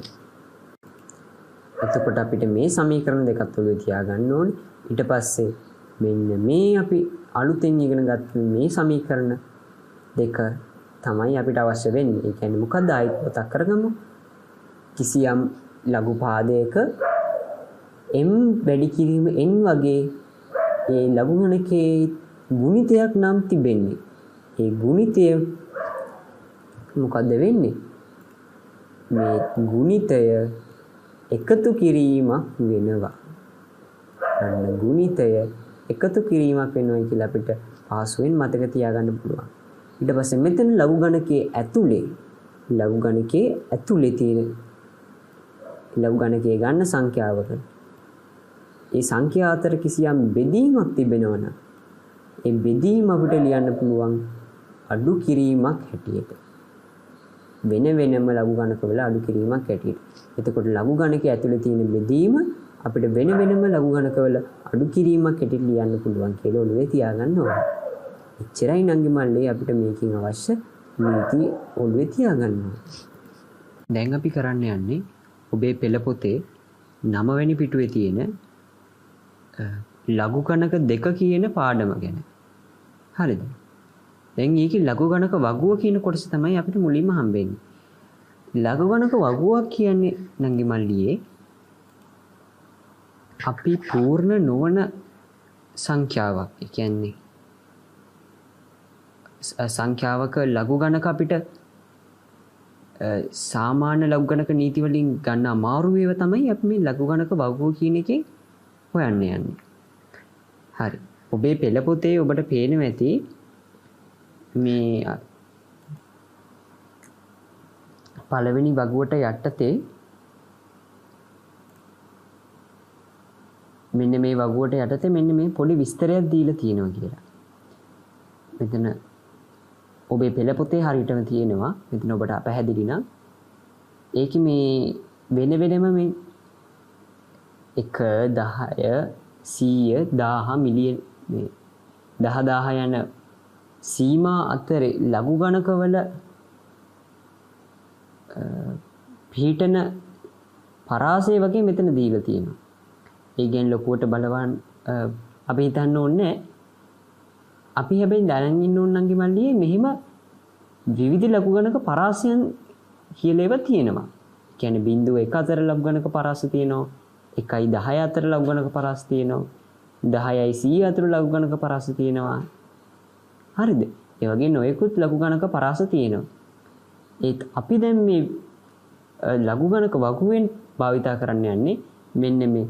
එතකොට අපිට මේ සමීකරණ දෙකත් ඔළුවේ තියාගන්න ඕනේ. ඊට පස්සේ මෙන්න මේ අපි අලුතෙන් ඉගෙන ගත්ත මේ සමීකරණ දෙක තමයි අපිට අවශ්‍ය වෙන්නේ. ඒ කියන්නේ මොකද්ද ආයෙත් මතක් කරගමු. කිසියම් ලඝු පාදයක m වැඩි කිරීම n වගේ ඒ ලඝු ගණකයේ ගුණිතයක් නම් තිබෙන්නේ. ඒ ගුණිතය මොකද්ද වෙන්නේ? මේ ගුණිතය එකතු කිරීමක් වෙනවා. අන්න ගුණිතය එකතු කිරීමක් වෙනවා කියලා අපිට පහසුවෙන් මතක තියාගන්න පුළුවන්. ඊට පස්සේ මෙතන ලඝු ගණකයේ ඇතුලේ තියෙන ලඝු ගණකයේ ගන්න සංඛ්‍යාවක ඒ සංඛ්‍යා අතර කිසියම් බෙදීමක් තිබෙනවා නම් ඒ බෙදීම අපිට ලියන්න පුළුවන් අඩු කිරීමක් හැටියට. වෙන වෙනම ලඝු ගණක වල අඩු කිරීමක් හැටියට. එතකොට ලඝු ගණකයේ ඇතුලේ තියෙන බෙදීම අපිට වෙන වෙනම ලඝු ගණක වල අඩු කිරීමක් හැටියට ලියන්න පුළුවන් කියලා ඔළුවේ තියාගන්න ඕනේ. එච්චරයි නංගි මල්ලේ අපිට මේකෙන් අවශ්‍ය නීති ඔළුවේ තියාගන්න ඕනේ. දැන් අපි කරන්න යන්නේ ඔබේ පෙළ පොතේ 9 වෙනි පිටුවේ තියෙන ලඝු ගණක දෙක කියන පාඩම ගැන. හරිද? දැන් මේකේ ලඝු ගණක වගුව කියන කොටස තමයි අපිට මුලින්ම හම්බෙන්නේ. ලඝු ගණක වගුවක් කියන්නේ නංගි මල්ලියේ අපි පූර්ණ නොවන සංඛ්‍යාවක්. ඒ කියන්නේ සංඛ්‍යාවක ලඝු ගණක අපිට සාමාන්‍ය ලඝු ගණක නීති වලින් ගන්න අමාරු ඒවා තමයි අපි මේ ලඝු ගණක වගුව කියන එකෙන් හොයන්න යන්නේ. හරි. ඔබේ පෙළ පොතේ ඔබට පේනවා ඇති මේ පළවෙනි වගුවට යටතේ මෙන්න මේ වගුවට යටතේ මෙන්න මේ පොඩි විස්තරයක් දීලා තියෙනවා කියලා. මෙතන ඔබේ පෙළ පොතේ හරියටම තියෙනවා. මෙතන ඔබට පැහැදිලි නම් ඒකේ මේ වෙන වෙනම මේ 1 10 100 1000 මිලියන මේ 10000 යන සීමා අතරේ ලඝු ගණකවල පිහිටන පරාසය වගේ මෙතන දීලා තියෙනවා. ඒ කියන්නේ ලොකුවට බලවන් අපි හිතන්න ඕනේ අපි හැබැයි දැනන් ඉන්න ඕන නංගි මල්ලියේ මෙහිම විවිධ ලඝු ගණක පරාසයන් කියලා ඒවා තියෙනවා. කියන්නේ 0.1 අතර ලඝු ගණක පරාස තියෙනවා. 1.10 අතර ලඝු ගණක පරාස තියෙනවා. 10යි 100 අතර ලඝු ගණක පරාස තියෙනවා. හරිද? ඒ වගේ නොයෙකුත් ලඝු ගණක පරාස තියෙනවා. ඒත් අපි දැන් මේ ලඝු ගණක වගුවෙන් භාවිතා කරන්න යන්නේ මෙන්න මේ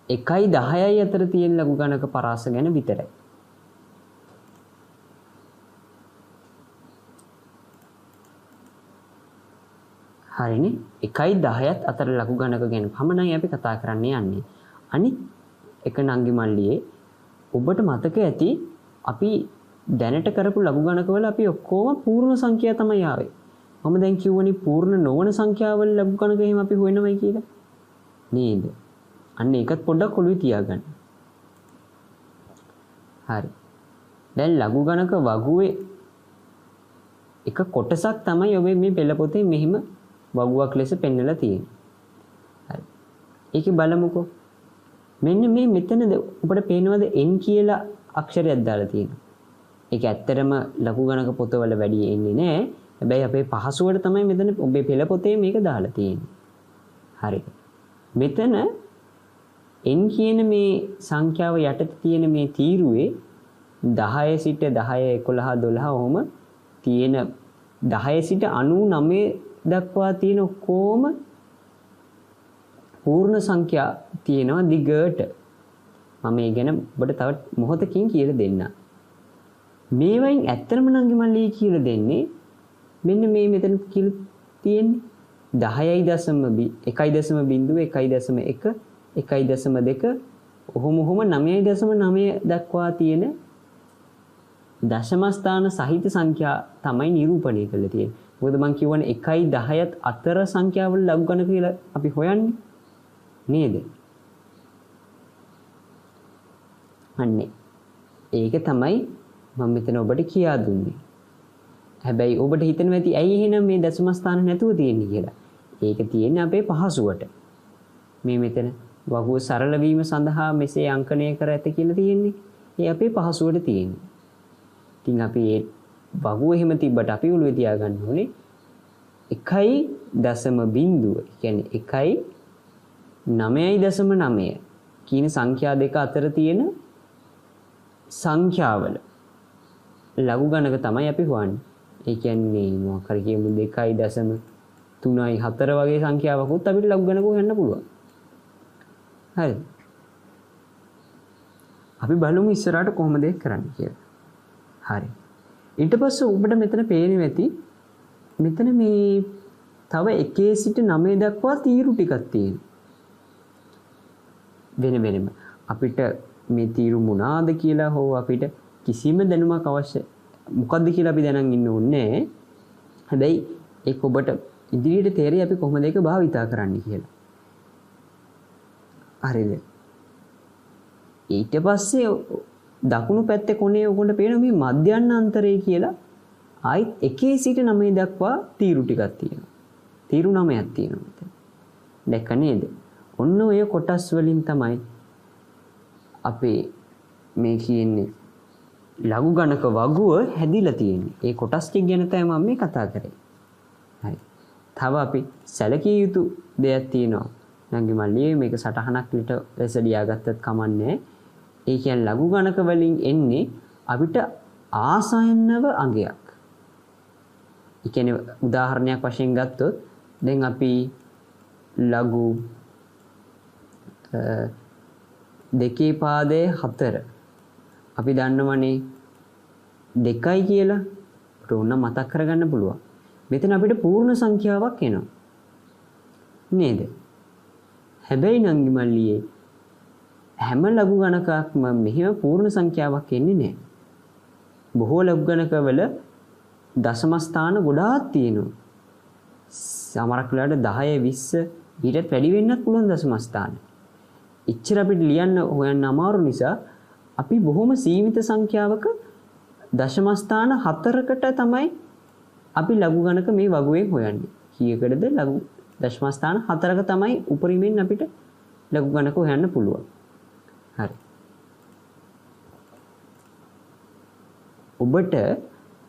1.10යි අතර තියෙන ලඝු ගණක පරාස ගැන විතරයි. හරිනේ 1.10ත් අතර ලඝු ගණක ගැන පමණයි අපි කතා කරන්න යන්නේ. අනිත් එක නංගි මල්ලියේ ඔබට මතක ඇති අපි දැනට කරපු ලඝු ගණකවල අපි ඔක්කොම පූර්ණ සංඛ්‍යා තමයි ආවේ. මම දැන් කියවනේ පූර්ණ නොවන සංඛ්‍යාවල ලඝු ගණක එහෙම අපි හොයනවයි කියලා. නේද? අන්න ඒකත් පොඩ්ඩක් ඔළුවේ තියාගන්න. හරි. දැන් ලඝු ගණක වගුවේ එක කොටසක් තමයි ඔබ මේ පෙළ පොතේ මෙහිම වගුවක් ලෙස පෙන්වලා තියෙන්නේ. හරි. ඒකේ බලමුකෝ. මෙන්න මේ මෙතන ඔබට පේනවද n කියලා අක්ෂරයක් දාලා තියෙනවා. ඒක ඇත්තටම ලඝු ගණක පොතවල වැඩි එන්නේ නැහැ. හැබැයි අපේ පහසුවට තමයි මෙතන ඔබේ පෙළ පොතේ මේක දාලා තියෙන්නේ. හරි. මෙතන n කියන මේ සංඛ්‍යාව යටතේ තියෙන මේ තීරුවේ 10 සිට 10 11 12 ඔහොම තියෙන 10 සිට 99 දක්වා තියෙන ඔක්කොම පූර්ණ සංඛ්‍යා තියෙනවා දිගට. මම ඒ ගැන ඔබට තව මොහොතකින් කියලා දෙන්නම්. මේවයින් ඇත්තම නංගි මල්ලී කියලා දෙන්නේ මෙන්න මේ මෙතන කියලා තියෙන්නේ 10.1.0 1.1 1.2 ඔහොම 9.9 දක්වා තියෙන දශම ස්ථාන සහිත සංඛ්‍යා තමයි නිරූපණය කරලා තියෙන්නේ. මොකද මම කියවනේ 1.10ත් අතර සංඛ්‍යාවල ලඝු ගණක කියලා අපි හොයන්නේ නේද? අන්නේ ඒක තමයි මම මෙතන ඔබට කියා දුන්නේ. හැබැයි ඔබට හිතෙනවා ඇති ඇයි එහෙනම් මේ දශම ස්ථාන නැතුව තියෙන්නේ කියලා. ඒක තියෙන්නේ අපේ පහසුවට. මේ මෙතන වගුව සරල වීම සඳහා මෙසේ අංකණය කර ඇත කියලා තියෙන්නේ. ඒ අපේ පහසුවට තියෙන්නේ. ඉතින් අපි ඒ වගුව එහෙම තිබ්බට අපි ඔළුවේ තියාගන්න ඕනේ 1.0 කියන්නේ 1.9.9 කියන සංඛ්‍යා දෙක අතර තියෙන සංඛ්‍යාවල ලඝු ගණක තමයි අපි හොයන්නේ. ඒ කියන්නේ මොකක් හරි කියමු 2.3 වගේ සංඛ්‍යාවකුත් අපිට ලඝු ගණක හොයන්න පුළුවන්. හරිද? අපි බලමු ඉස්සරහට කොහොමද ඒක කරන්නේ කියලා. හරි. ඊට පස්සේ ඔබට මෙතන පේන්නේ ඇති මෙතන මේ තව 1 සිට 9 දක්වා තීරු ටිකක් තියෙනවා. වෙනම අපිට මේ තීරු මොනවාද කියලා හෝ අපිට කිසිම දැනුමක් අවශ්‍ය මොකද්ද කියලා අපි දැනන් ඉන්න ඕනේ. හැබැයි ඒක ඔබට ඉදිරියට තේරෙයි අපි කොහොමද ඒක භාවිතා කරන්න කියලා. හරිද? ඊට පස්සේ දකුණු පැත්තේ කොනේ ඔයගොල්ලෝ පේන මේ මධ්‍යන්න අන්තරය කියලා ආයිත් 1 සිට 9 දක්වා තීරු ටිකක් තියෙනවා. තීරු 9ක් තියෙනවා මෙතන. දැක්ක නේද? ඔන්න ඔය කොටස් වලින් තමයි අපේ මේ කියන්නේ ලඝු ගණක වගුව හැදිලා තියෙන්නේ. ඒ කොටස් ටික ගැන තමයි මම මේ කතා කරේ. හරි. තව අපි සැලකිය යුතු දෙයක් තියෙනවා. නංගි මල්ලියේ මේක සටහනක් විතර ලෙස ලියාගත්තත් කමන්නේ. ඒ කියන්නේ ලඝු ගණක වලින් එන්නේ අපිට ආසන්නව අංගයක්. ඒ කියන්නේ උදාහරණයක් වශයෙන් ගත්තොත් දැන් අපි ලඝු 2 පාදයේ 4 අපි දන්නවනේ 2යි කියලා උන්න මතක් කරගන්න පුළුවන්. මෙතන අපිට පූර්ණ සංඛ්‍යාවක් එනවා. නේද? හැබැයි නංගි මල්ලියේ හැම ලඝු ගණකක්ම මෙහෙම පූර්ණ සංඛ්‍යාවක් එන්නේ නැහැ. බොහෝ ලඝු ගණකවල දශම ස්ථාන ගොඩාක් තියෙනවා. සමහරක් වෙලාවට 10 20 ඊටත් වැඩි වෙන්නත් පුළුවන් දශම ස්ථාන. ඉච්චර අපිට ලියන්න හොයන්න අමාරු නිසා අපි බොහොම සීමිත සංඛ්‍යාවක දශම ස්ථාන 4කට තමයි අපි ලඝු ගණක මේ වගුවෙන් හොයන්නේ. කීයකටද ලඝු දශම ස්ථාන 4ක තමයි උපරිමයෙන් අපිට ලඝු ගණක හොයන්න පුළුවන්. හරි. ඔබට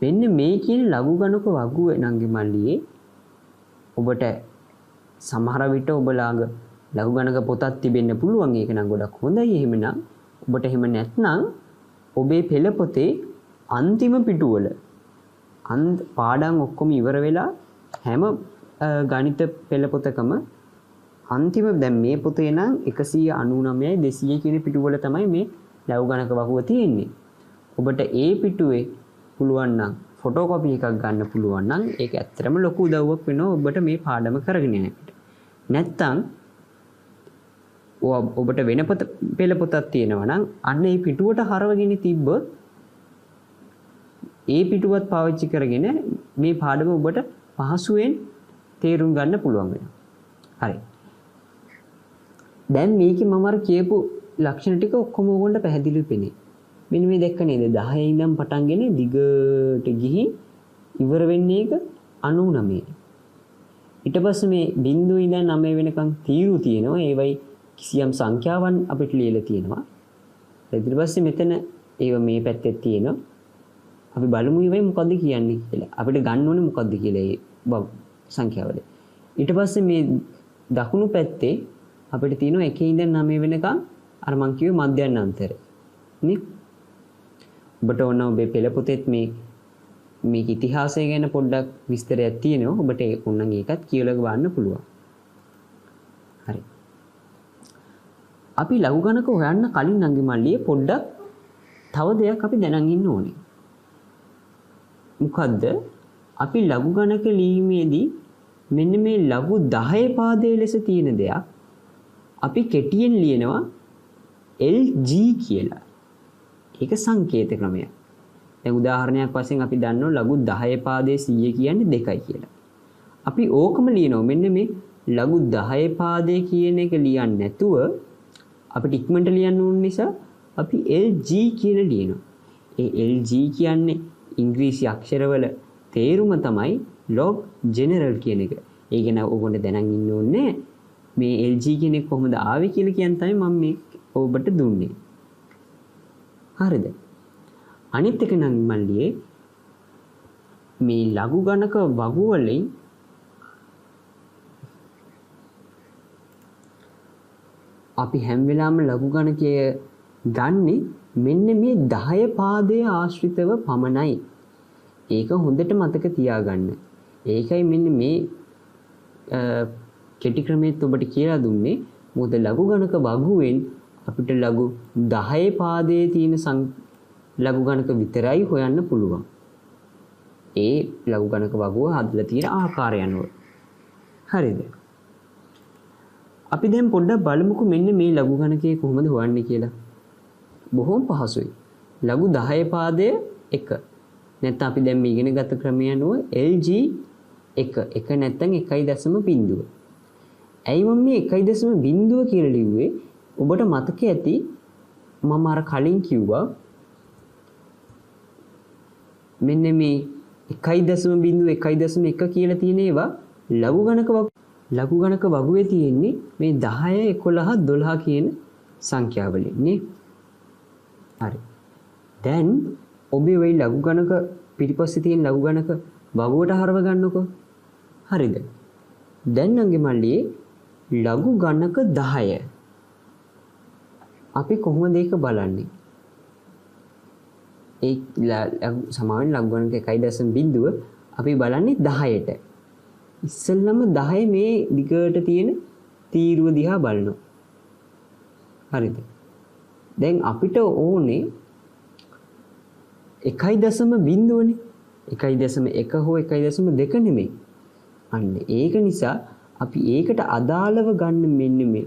මෙන්න මේ කියන ලඝු ගණක වගුව නංගි මල්ලියේ ඔබට සමහර විට ඔබ ළඟ ලඝු ගණක පොතක් තිබෙන්න පුළුවන්. ඒක නම් ගොඩක් හොඳයි. එහෙමනම් ඔබට එහෙම නැත්නම් ඔබේ පෙළ පොතේ අන්තිම පිටුවල පාඩම් ඔක්කොම ඉවර වෙලා හැම ගණිත පෙළ පොතකම අන්තිම දැන් මේ පොතේ නම් 199යි 200 කියන පිටුවල තමයි මේ ලඝු ගණක වගුව තියෙන්නේ. ඔබට ඒ පිටුවේ පුළුවන් නම් ෆොටෝකොපි එකක් ගන්න පුළුවන් නම් ඒක ඇත්තටම ලොකු උදව්වක් වෙනවා ඔබට මේ පාඩම කරගෙන යනකොට. නැත්තම් ඔබට වෙන පෙළ පොතක් තියෙනවා නම් අන්න ඒ පිටුවට හරවගෙන තිබ්බොත් ඒ පිටුවත් පාවිච්චි කරගෙන මේ පාඩම ඔබට පහසුවෙන් තේරුම් ගන්න පුළුවන් වෙනවා. හරි. දැන් මේකේ මම අර කියපු ලක්ෂණ ටික ඔක්කොම ඕගොල්ලන්ට පැහැදිලිව පෙනේ. මෙන්න මේ දැක්ක නේද 10 ඉඳන් පටන්ගෙන දිගට ගිහින් ඉවර වෙන්නේ එක 99. ඊට පස්සේ මේ 0 ඉඳන් 9 වෙනකන් තීරු තියෙනවා. ඒවයි කිසියම් සංඛ්‍යාවන් අපිට ලියලා තියෙනවා. ඊට පස්සේ මෙතන ඒව මේ පැත්තේ තියෙනවා. අපි බලමු ඒවයි මොකද්ද කියන්නේ කියලා. අපිට ගන්න ඕනේ මොකද්ද කියලා ඒ සංඛ්‍යාවල. ඊට පස්සේ මේ දකුණු පැත්තේ අපිට තියෙනවා 1 ඉඳන් 9 වෙනකන් අර මං කිව්වේ මධ්‍යන්න අන්තරය. නේ? ඔබට ඕන ඔබේ පෙළ පොතේත් මේ ඉතිහාසය ගැන පොඩ්ඩක් විස්තරයක් තියෙනවා. ඔබට ඕනනම් ඒකත් කියලා ගන්න පුළුවන්. හරි. අපි ලඝු ගණක හොයන්න කලින් නංගි මල්ලියේ පොඩ්ඩක් තව දෙයක් අපි දැනන් ඉන්න ඕනේ. මොකද්ද? අපි ලඝු ගණක ලියීමේදී මෙන්න මේ ලඝු 10 පාදයේ ලෙස තියෙන දෙයක් අපි කෙටියෙන් ලියනවා LG කියලා. ඒක සංකේත ක්‍රමයක්. දැන් උදාහරණයක් වශයෙන් අපි දන්නවා ලඝු 10 පාදයේ 100 කියන්නේ 2යි කියලා. අපි ඕකම ලියනවා. මෙන්න මේ ලඝු 10 පාදයේ කියන එක ලියන්නේ නැතුව අපිට ඉක්මනට ලියන්න ඕන නිසා අපි LG කියලා ලියනවා. ඒ LG කියන්නේ ඉංග්‍රීසි අක්ෂරවල තේරුම තමයි log general කියන එක. ඒ ගැන ඔයගොල්ලෝ දැනන් ඉන්න ඕනේ. මේ LG කෙනෙක් කොහොමද ආවේ කියලා කියන් තමයි මම මේ ඔබට දුන්නේ. හරිද? අනිත් එක නම් මල්ලියේ මේ ලඝු ගණක වගු වලින් අපි හැම වෙලාවෙම ලඝු ගණකය ගන්නේ මෙන්න මේ 10 පාදයේ ආශ්‍රිතව පමණයි. ඒක හොඳට මතක තියාගන්න. ඒකයි මෙන්න මේ කෙටි ක්‍රමෙත් ඔබට කියලා දුන්නේ. මොකද ලඝු ගණක වගුවෙන් අපිට ලඝු 10 පාදයේ තියෙන ලඝු ගණක විතරයි හොයන්න පුළුවන්. ඒ ලඝු ගණක වගුව හදලා තියෙන ආකාරය අනුව. හරිද? අපි දැන් පොඩ්ඩක් බලමුකෝ මෙන්න මේ ලඝු ගණකේ කොහොමද හොයන්නේ කියලා. බොහොම පහසුයි. ලඝු 10 පාදය 1. නැත්නම් අපි දැන් මේ ඉගෙන ගත ක්‍රමය අනුව LG 1 නැත්නම් 1.0. ඇයි මම මේ 1.0 කියලා ලිව්වේ? ඔබට මතක ඇති මම අර කලින් කිව්වා මෙන්න මේ 1.1 කියලා තියෙන ඒවා ලඝු ගණක වගුවේ තියෙන්නේ මේ 10 11 12 කියන සංඛ්‍යාවලින් නේ. හරි. දැන් ඔබේ වෙයි ලඝු ගණක පිටිපස්සේ තියෙන ලඝු ගණක වගුවට හරව ගන්නකො. හරිද? දැන් නංගි මල්ලියේ ලඝු ගණක 10 අපි කොහොමද ඒක බලන්නේ? ඒ සමාන ලඝු ගණක 1.0 අපි බලන්නේ 10ට. ඉස්සෙල්ලම 10 මේ දිගට තියෙන තීරුව දිහා බලනවා. හරිද? දැන් අපිට ඕනේ 1.0 නේ. 1.1 හෝ 1.2 නෙමෙයි. අන්න ඒක නිසා අපි ඒකට අදාළව ගන්න මෙන්න මේ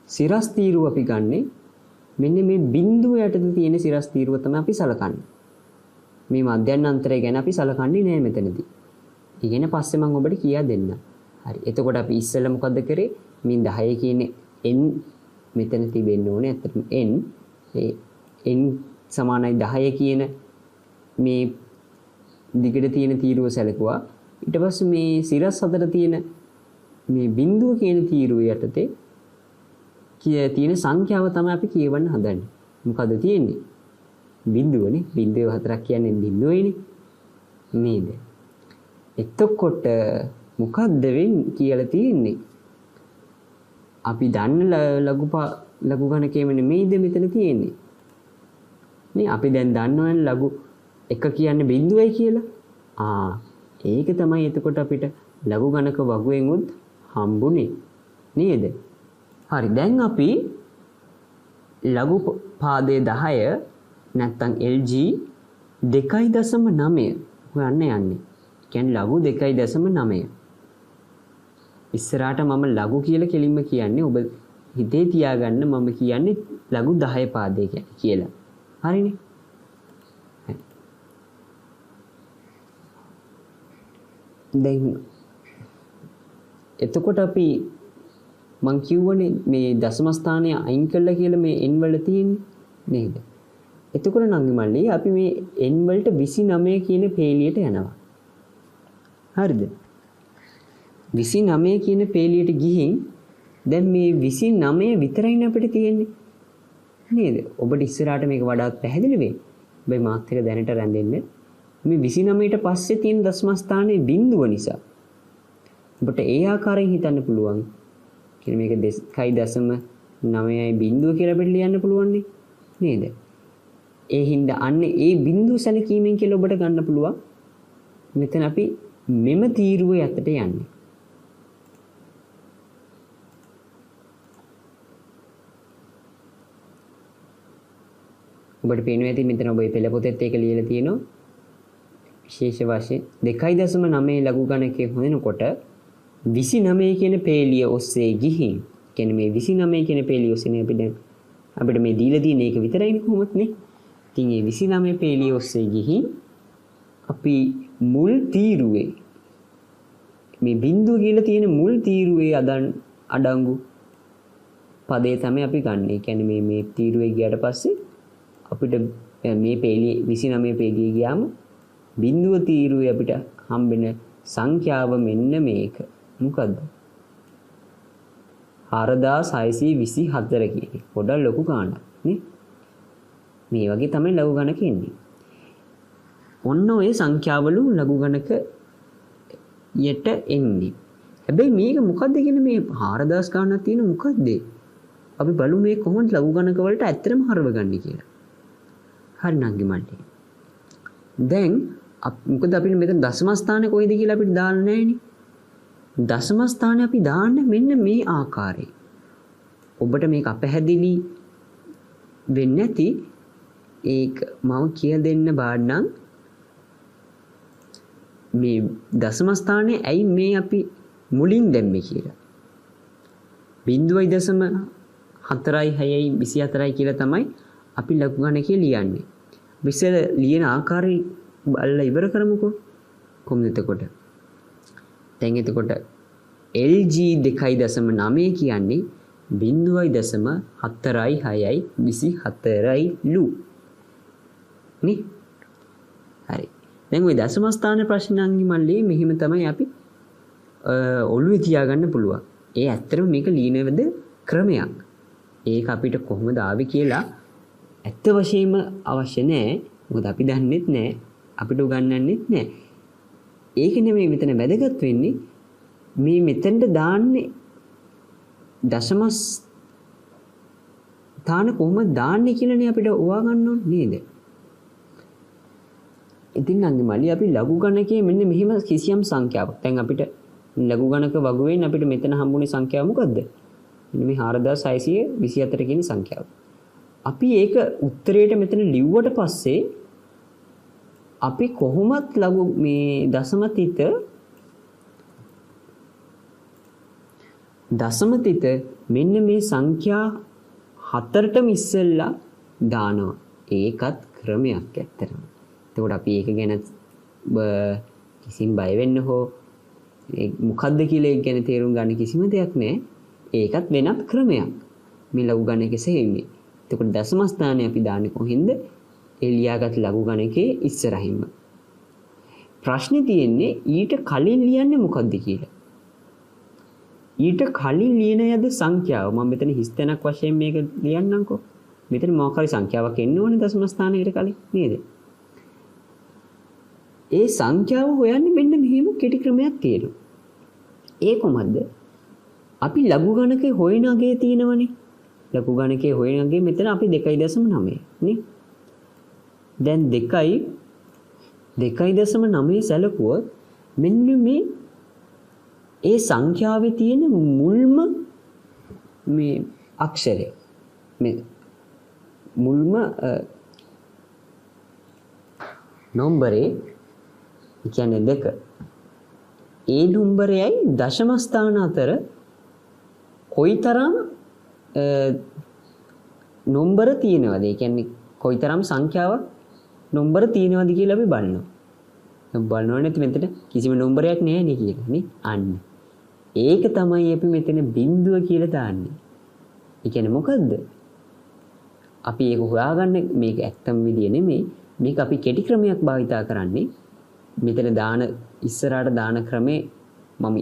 සිරස් තීරුව අපි ගන්නේ මෙන්න මේ බිඳුව යටතේ තියෙන සිරස් තීරුව තමයි අපි සලකන්නේ. මේ මධ්‍යස්ථ අන්තරය ගැන අපි සලකන්නේ නෑ මෙතනදී. ඊගෙන පස්සේ මම ඔබට කියා දෙන්න. හරි. එතකොට අපි ඉස්සෙල්ලා මොකද්ද කරේ? මේ 10 කියන්නේ n මෙතන තිබෙන්න ඕනේ. ඇත්තටම n ඒ n සමානයි 10 කියන මේ දිගට තියෙන තීරුව සැලකුවා. ඊට පස්සේ මේ සිරස් අතර තියෙන මේ බිඳුව කියන තීරුව යටතේ තියෙන සංඛ්‍යාව තමයි අපි කියවන්න හදන්නේ. මොකද තියෙන්නේ? බිඳුවනේ. බිඳුව 4ක් කියන්නේ බිඳුවයිනේ. නේද? එතකොට මොකද්ද වෙන්නේ කියලා තියෙන්නේ? අපි දන්න ලඝු ගණකේම නෙමෙයිද මෙතන තියෙන්නේ. නේ අපි දැන් දන්නවනේ ලඝු 1 කියන්නේ බිඳුවයි කියලා. ඒක තමයි එතකොට අපිට ලඝු ගණක වගුවෙන් උත් හම්බුනේ. නේද? හරි. දැන් අපි ලඝු පාදයේ 10 නැත්නම් LG 2.9 හොයන්න යන්නේ. කියන්නේ ලඝු 2.9. ඉස්සරහට මම ලඝු කියලා කෙලින්ම කියන්නේ ඔබ හිතේ තියාගන්න මම කියන්නේ ලඝු 10 පාදේ කියලා. හරිනේ? දැන් එතකොට අපි මං කියවනේ මේ දශම ස්ථානය අයින් කළා කියලා මේ n වල තියෙන්නේ නේද? එතකොට නංගි මල්ලි අපි මේ n වලට 29 කියන පේලියට යනවා. හරිද? 29 කියන පේලියට ගිහින් දැන් මේ 29 විතරයිනේ අපිට තියෙන්නේ. නේද? ඔබට ඉස්සරහට මේක වඩාත් පැහැදිලි වෙයි. ඔබේ මාත් එක දැනට රැඳෙන්න. මේ 29ට පස්සේ තියෙන දශම ස්ථානයේ බිඳුව නිසා ඔබට ඒ ආකාරයෙන් හිතන්න පුළුවන්. කියන මේක 2.9යි බිඳුව කියලා අපිට ලියන්න පුළුවන් නේද? ඒ හින්දා අන්න ඒ බිඳුව සැලකීමෙන් කියලා ඔබට ගන්න පුළුවන්. මෙතන අපි මෙම තීරුව යටට යන්නේ. ඔබට පේනවා ඇති මෙතන ඔබ පෙළ පොතේත් ඒක ලියලා තියෙනවා. විශේෂ වශයෙන් 2.9 ලඝු ගණකයේ හොයනකොට 29 කියන පේලිය ඔස්සේ ගිහින් කියන්නේ මේ 29 කියන පේලිය ඔස්සේ අපිට මේ දීලා තියෙන එක විතරයිනේ කොහොමත් නේ. ඉතින් මේ 29 පේලිය ඔස්සේ ගිහින් අපි මුල් තීරුවේ මේ බිඳුව කියලා තියෙන මුල් තීරුවේ අඩංගු පදේ තමයි අපි ගන්න. ඒ කියන්නේ මේ තීරුවේ ගියට පස්සේ අපිට මේ පේලිය 29 පේලිය ගියාම බිඳුව තීරුවේ අපිට හම්බෙන සංඛ්‍යාව මෙන්න මේක. මොකද්ද? 4624 කියන්නේ. පොඩක් ලොකු ගාණක් නේ. මේ වගේ තමයි ලඝු ගණක එන්නේ. ඔන්න ඔය සංඛ්‍යාවලු ලඝු ගණක යට එන්නේ. හැබැයි මේක මොකද්ද කියන්නේ මේ 4000 ගණනක් තියෙන මොකද්ද? අපි බලමු මේ කොහොමද ලඝු ගණක වලට ඇත්තටම හරවගන්නේ කියලා. හරි නංගි මල්ලි. දැන් මොකද අපිට මෙතන දශම ස්ථානේ කොයිද කියලා අපිට දාන්න නැහැනේ. දශම ස්ථානේ අපි දාන්නේ මෙන්න මේ ආකාරයේ. ඔබට මේක අපැහැදිලි වෙන්නේ නැති ඒක මම කියලා දෙන්න බාන්නම්. මේ දශම ස්ථානේ ඇයි මේ අපි මුලින් දැම්මේ කියලා. 0.4යි කියලා තමයි අපි ලඝු ගණකේ ලියන්නේ. විසල ලියන ආකාරي බලලා ඉවර කරමුකෝ. කොහොමද එතකොට? දැන් එතකොට LG 2.9 කියන්නේ 0.46624යි ලු. නේ? හරි. දැන් ওই දශම ස්ථාන ප්‍රශ්නාංගි මල්ලේ මෙහිම තමයි අපි ඔළුවේ තියාගන්න පුළුවන්. ඒ ඇත්තටම මේක ලියනවද ක්‍රමයක්. ඒක අපිට කොහොමද ආවේ කියලා ඇත්ත වශයෙන්ම අවශ්‍ය නැහැ. මොකද අපි දන්නෙත් නැහැ. අපිට උගන්වන්නෙත් නැහැ. ඒක නෙමෙයි මෙතන වැදගත් වෙන්නේ. මේ මෙතෙන්ට දාන්නේ දශම ස්ථාන කොහොමද දාන්නේ කියලානේ අපිට හොයා ගන්න ඕනේ නේද? ඉතින් නංගි මල්ලි අපි ලඝු ගණකයේ මෙන්න මෙහිම කිසියම් සංඛ්‍යාවක්. දැන් අපිට ලඝු ගණක වගුවෙන් අපිට මෙතන හම්බුනේ සංඛ්‍යාව මොකද්ද? මෙන්න මේ 4624 කියන සංඛ්‍යාව. අපි ඒක උත්තරයට මෙතන ලිව්වට පස්සේ අපි කොහොමත් ලඝු මේ දශම තිත මෙන්න මේ සංඛ්‍යා හතරටම ඉස්සෙල්ලා දානවා. ඒකත් ක්‍රමයක් ඇත්තටම. එතකොට අපි ඒක ගැන කිසිම බය වෙන්න හෝ මොකද්ද කියලා ඒක ගැන තේරුම් ගන්න කිසිම දෙයක් නැහැ. ඒකත් වෙනත් ක්‍රමයක්. මේ ලඝු ගණකේ සෙහින්නේ. එතකොට දශම ස්ථානේ අපි දාන්නේ කොහෙන්ද? ඒ ලියාගත් ලඝු ගණකේ ඉස්සරහින්ම. ප්‍රශ්නේ තියෙන්නේ ඊට කලින් ලියන්නේ මොකද්ද කියලා. ඊට කලින් ලියන යද සංඛ්‍යාව මම මෙතන හිස්තැනක් වශයෙන් මේක ලියන්නම්කෝ. මෙතන මොකක් හරි සංඛ්‍යාවක් එන්න ඕනේ දශම ස්ථානයකට කලින් නේද? ඒ සංඛ්‍යාව හොයන්නේ මෙන්න මෙහෙම කෙටි ක්‍රමයක් තියෙනවා. ඒ කොහොමද? අපි ලඝු ගණකේ හොයන අගේ තියෙනවනේ. ලඝු ගණකේ හොයන අගේ මෙතන අපි 2.9 නේ. දැන් 2.9 සැලකුවොත් මෙන්න මේ ඒ සංඛ්‍යාවේ තියෙන මුල්ම මේ අක්ෂරය මේ මුල්ම නම්බරේ කියන්නේ 2. ඒ නම්බරයයි දශම ස්ථාන අතර කොයිතරම් නම්බර තියෙනවද? ඒ කියන්නේ කොයිතරම් සංඛ්‍යාවක් නම්බර තියෙනවද කියලා අපි බලනවා. බලනවා නැති මෙතන කිසිම නම්බරයක් නැහැ නේ කියලා නේ. අන්න. ඒක තමයි අපි මෙතන බිඳුව කියලා දාන්නේ. ඒ කියන්නේ මොකද්ද? අපි ඒක හොයාගන්න මේක ඇත්තම විදිය නෙමෙයි. මේක අපි කෙටි ක්‍රමයක් භාවිතා කරන්නේ. මෙතන දාන ඉස්සරහට දාන ක්‍රමේ මම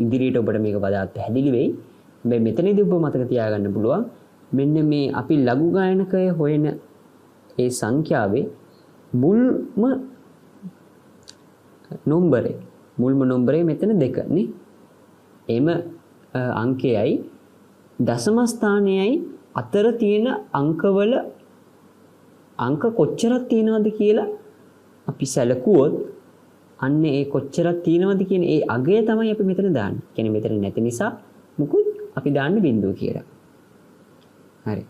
ඉදිරියට ඔබට මේක වඩාත් පැහැදිලි වෙයි. හැබැයි මෙතනදී ඔබ මතක තියාගන්න පුළුවන් මෙන්න මේ අපි ලඝු ගණකය හොයන ඒ සංඛ්‍යාවේ මුල්ම නම්බරේ මෙතන 2 නේ. එම අංකයයි දශම ස්ථානයයි අතර තියෙන අංකවල අංක කොච්චරක් තියෙනවද කියලා අපි සැලකුවොත් අන්න ඒ කොච්චරක් තියෙනවද කියන ඒ අගය තමයි අපි මෙතන දාන්නේ. කියන්නේ මෙතන නැති නිසා මුකුත් අපි දාන්නේ බිඳුව කියලා. හරි.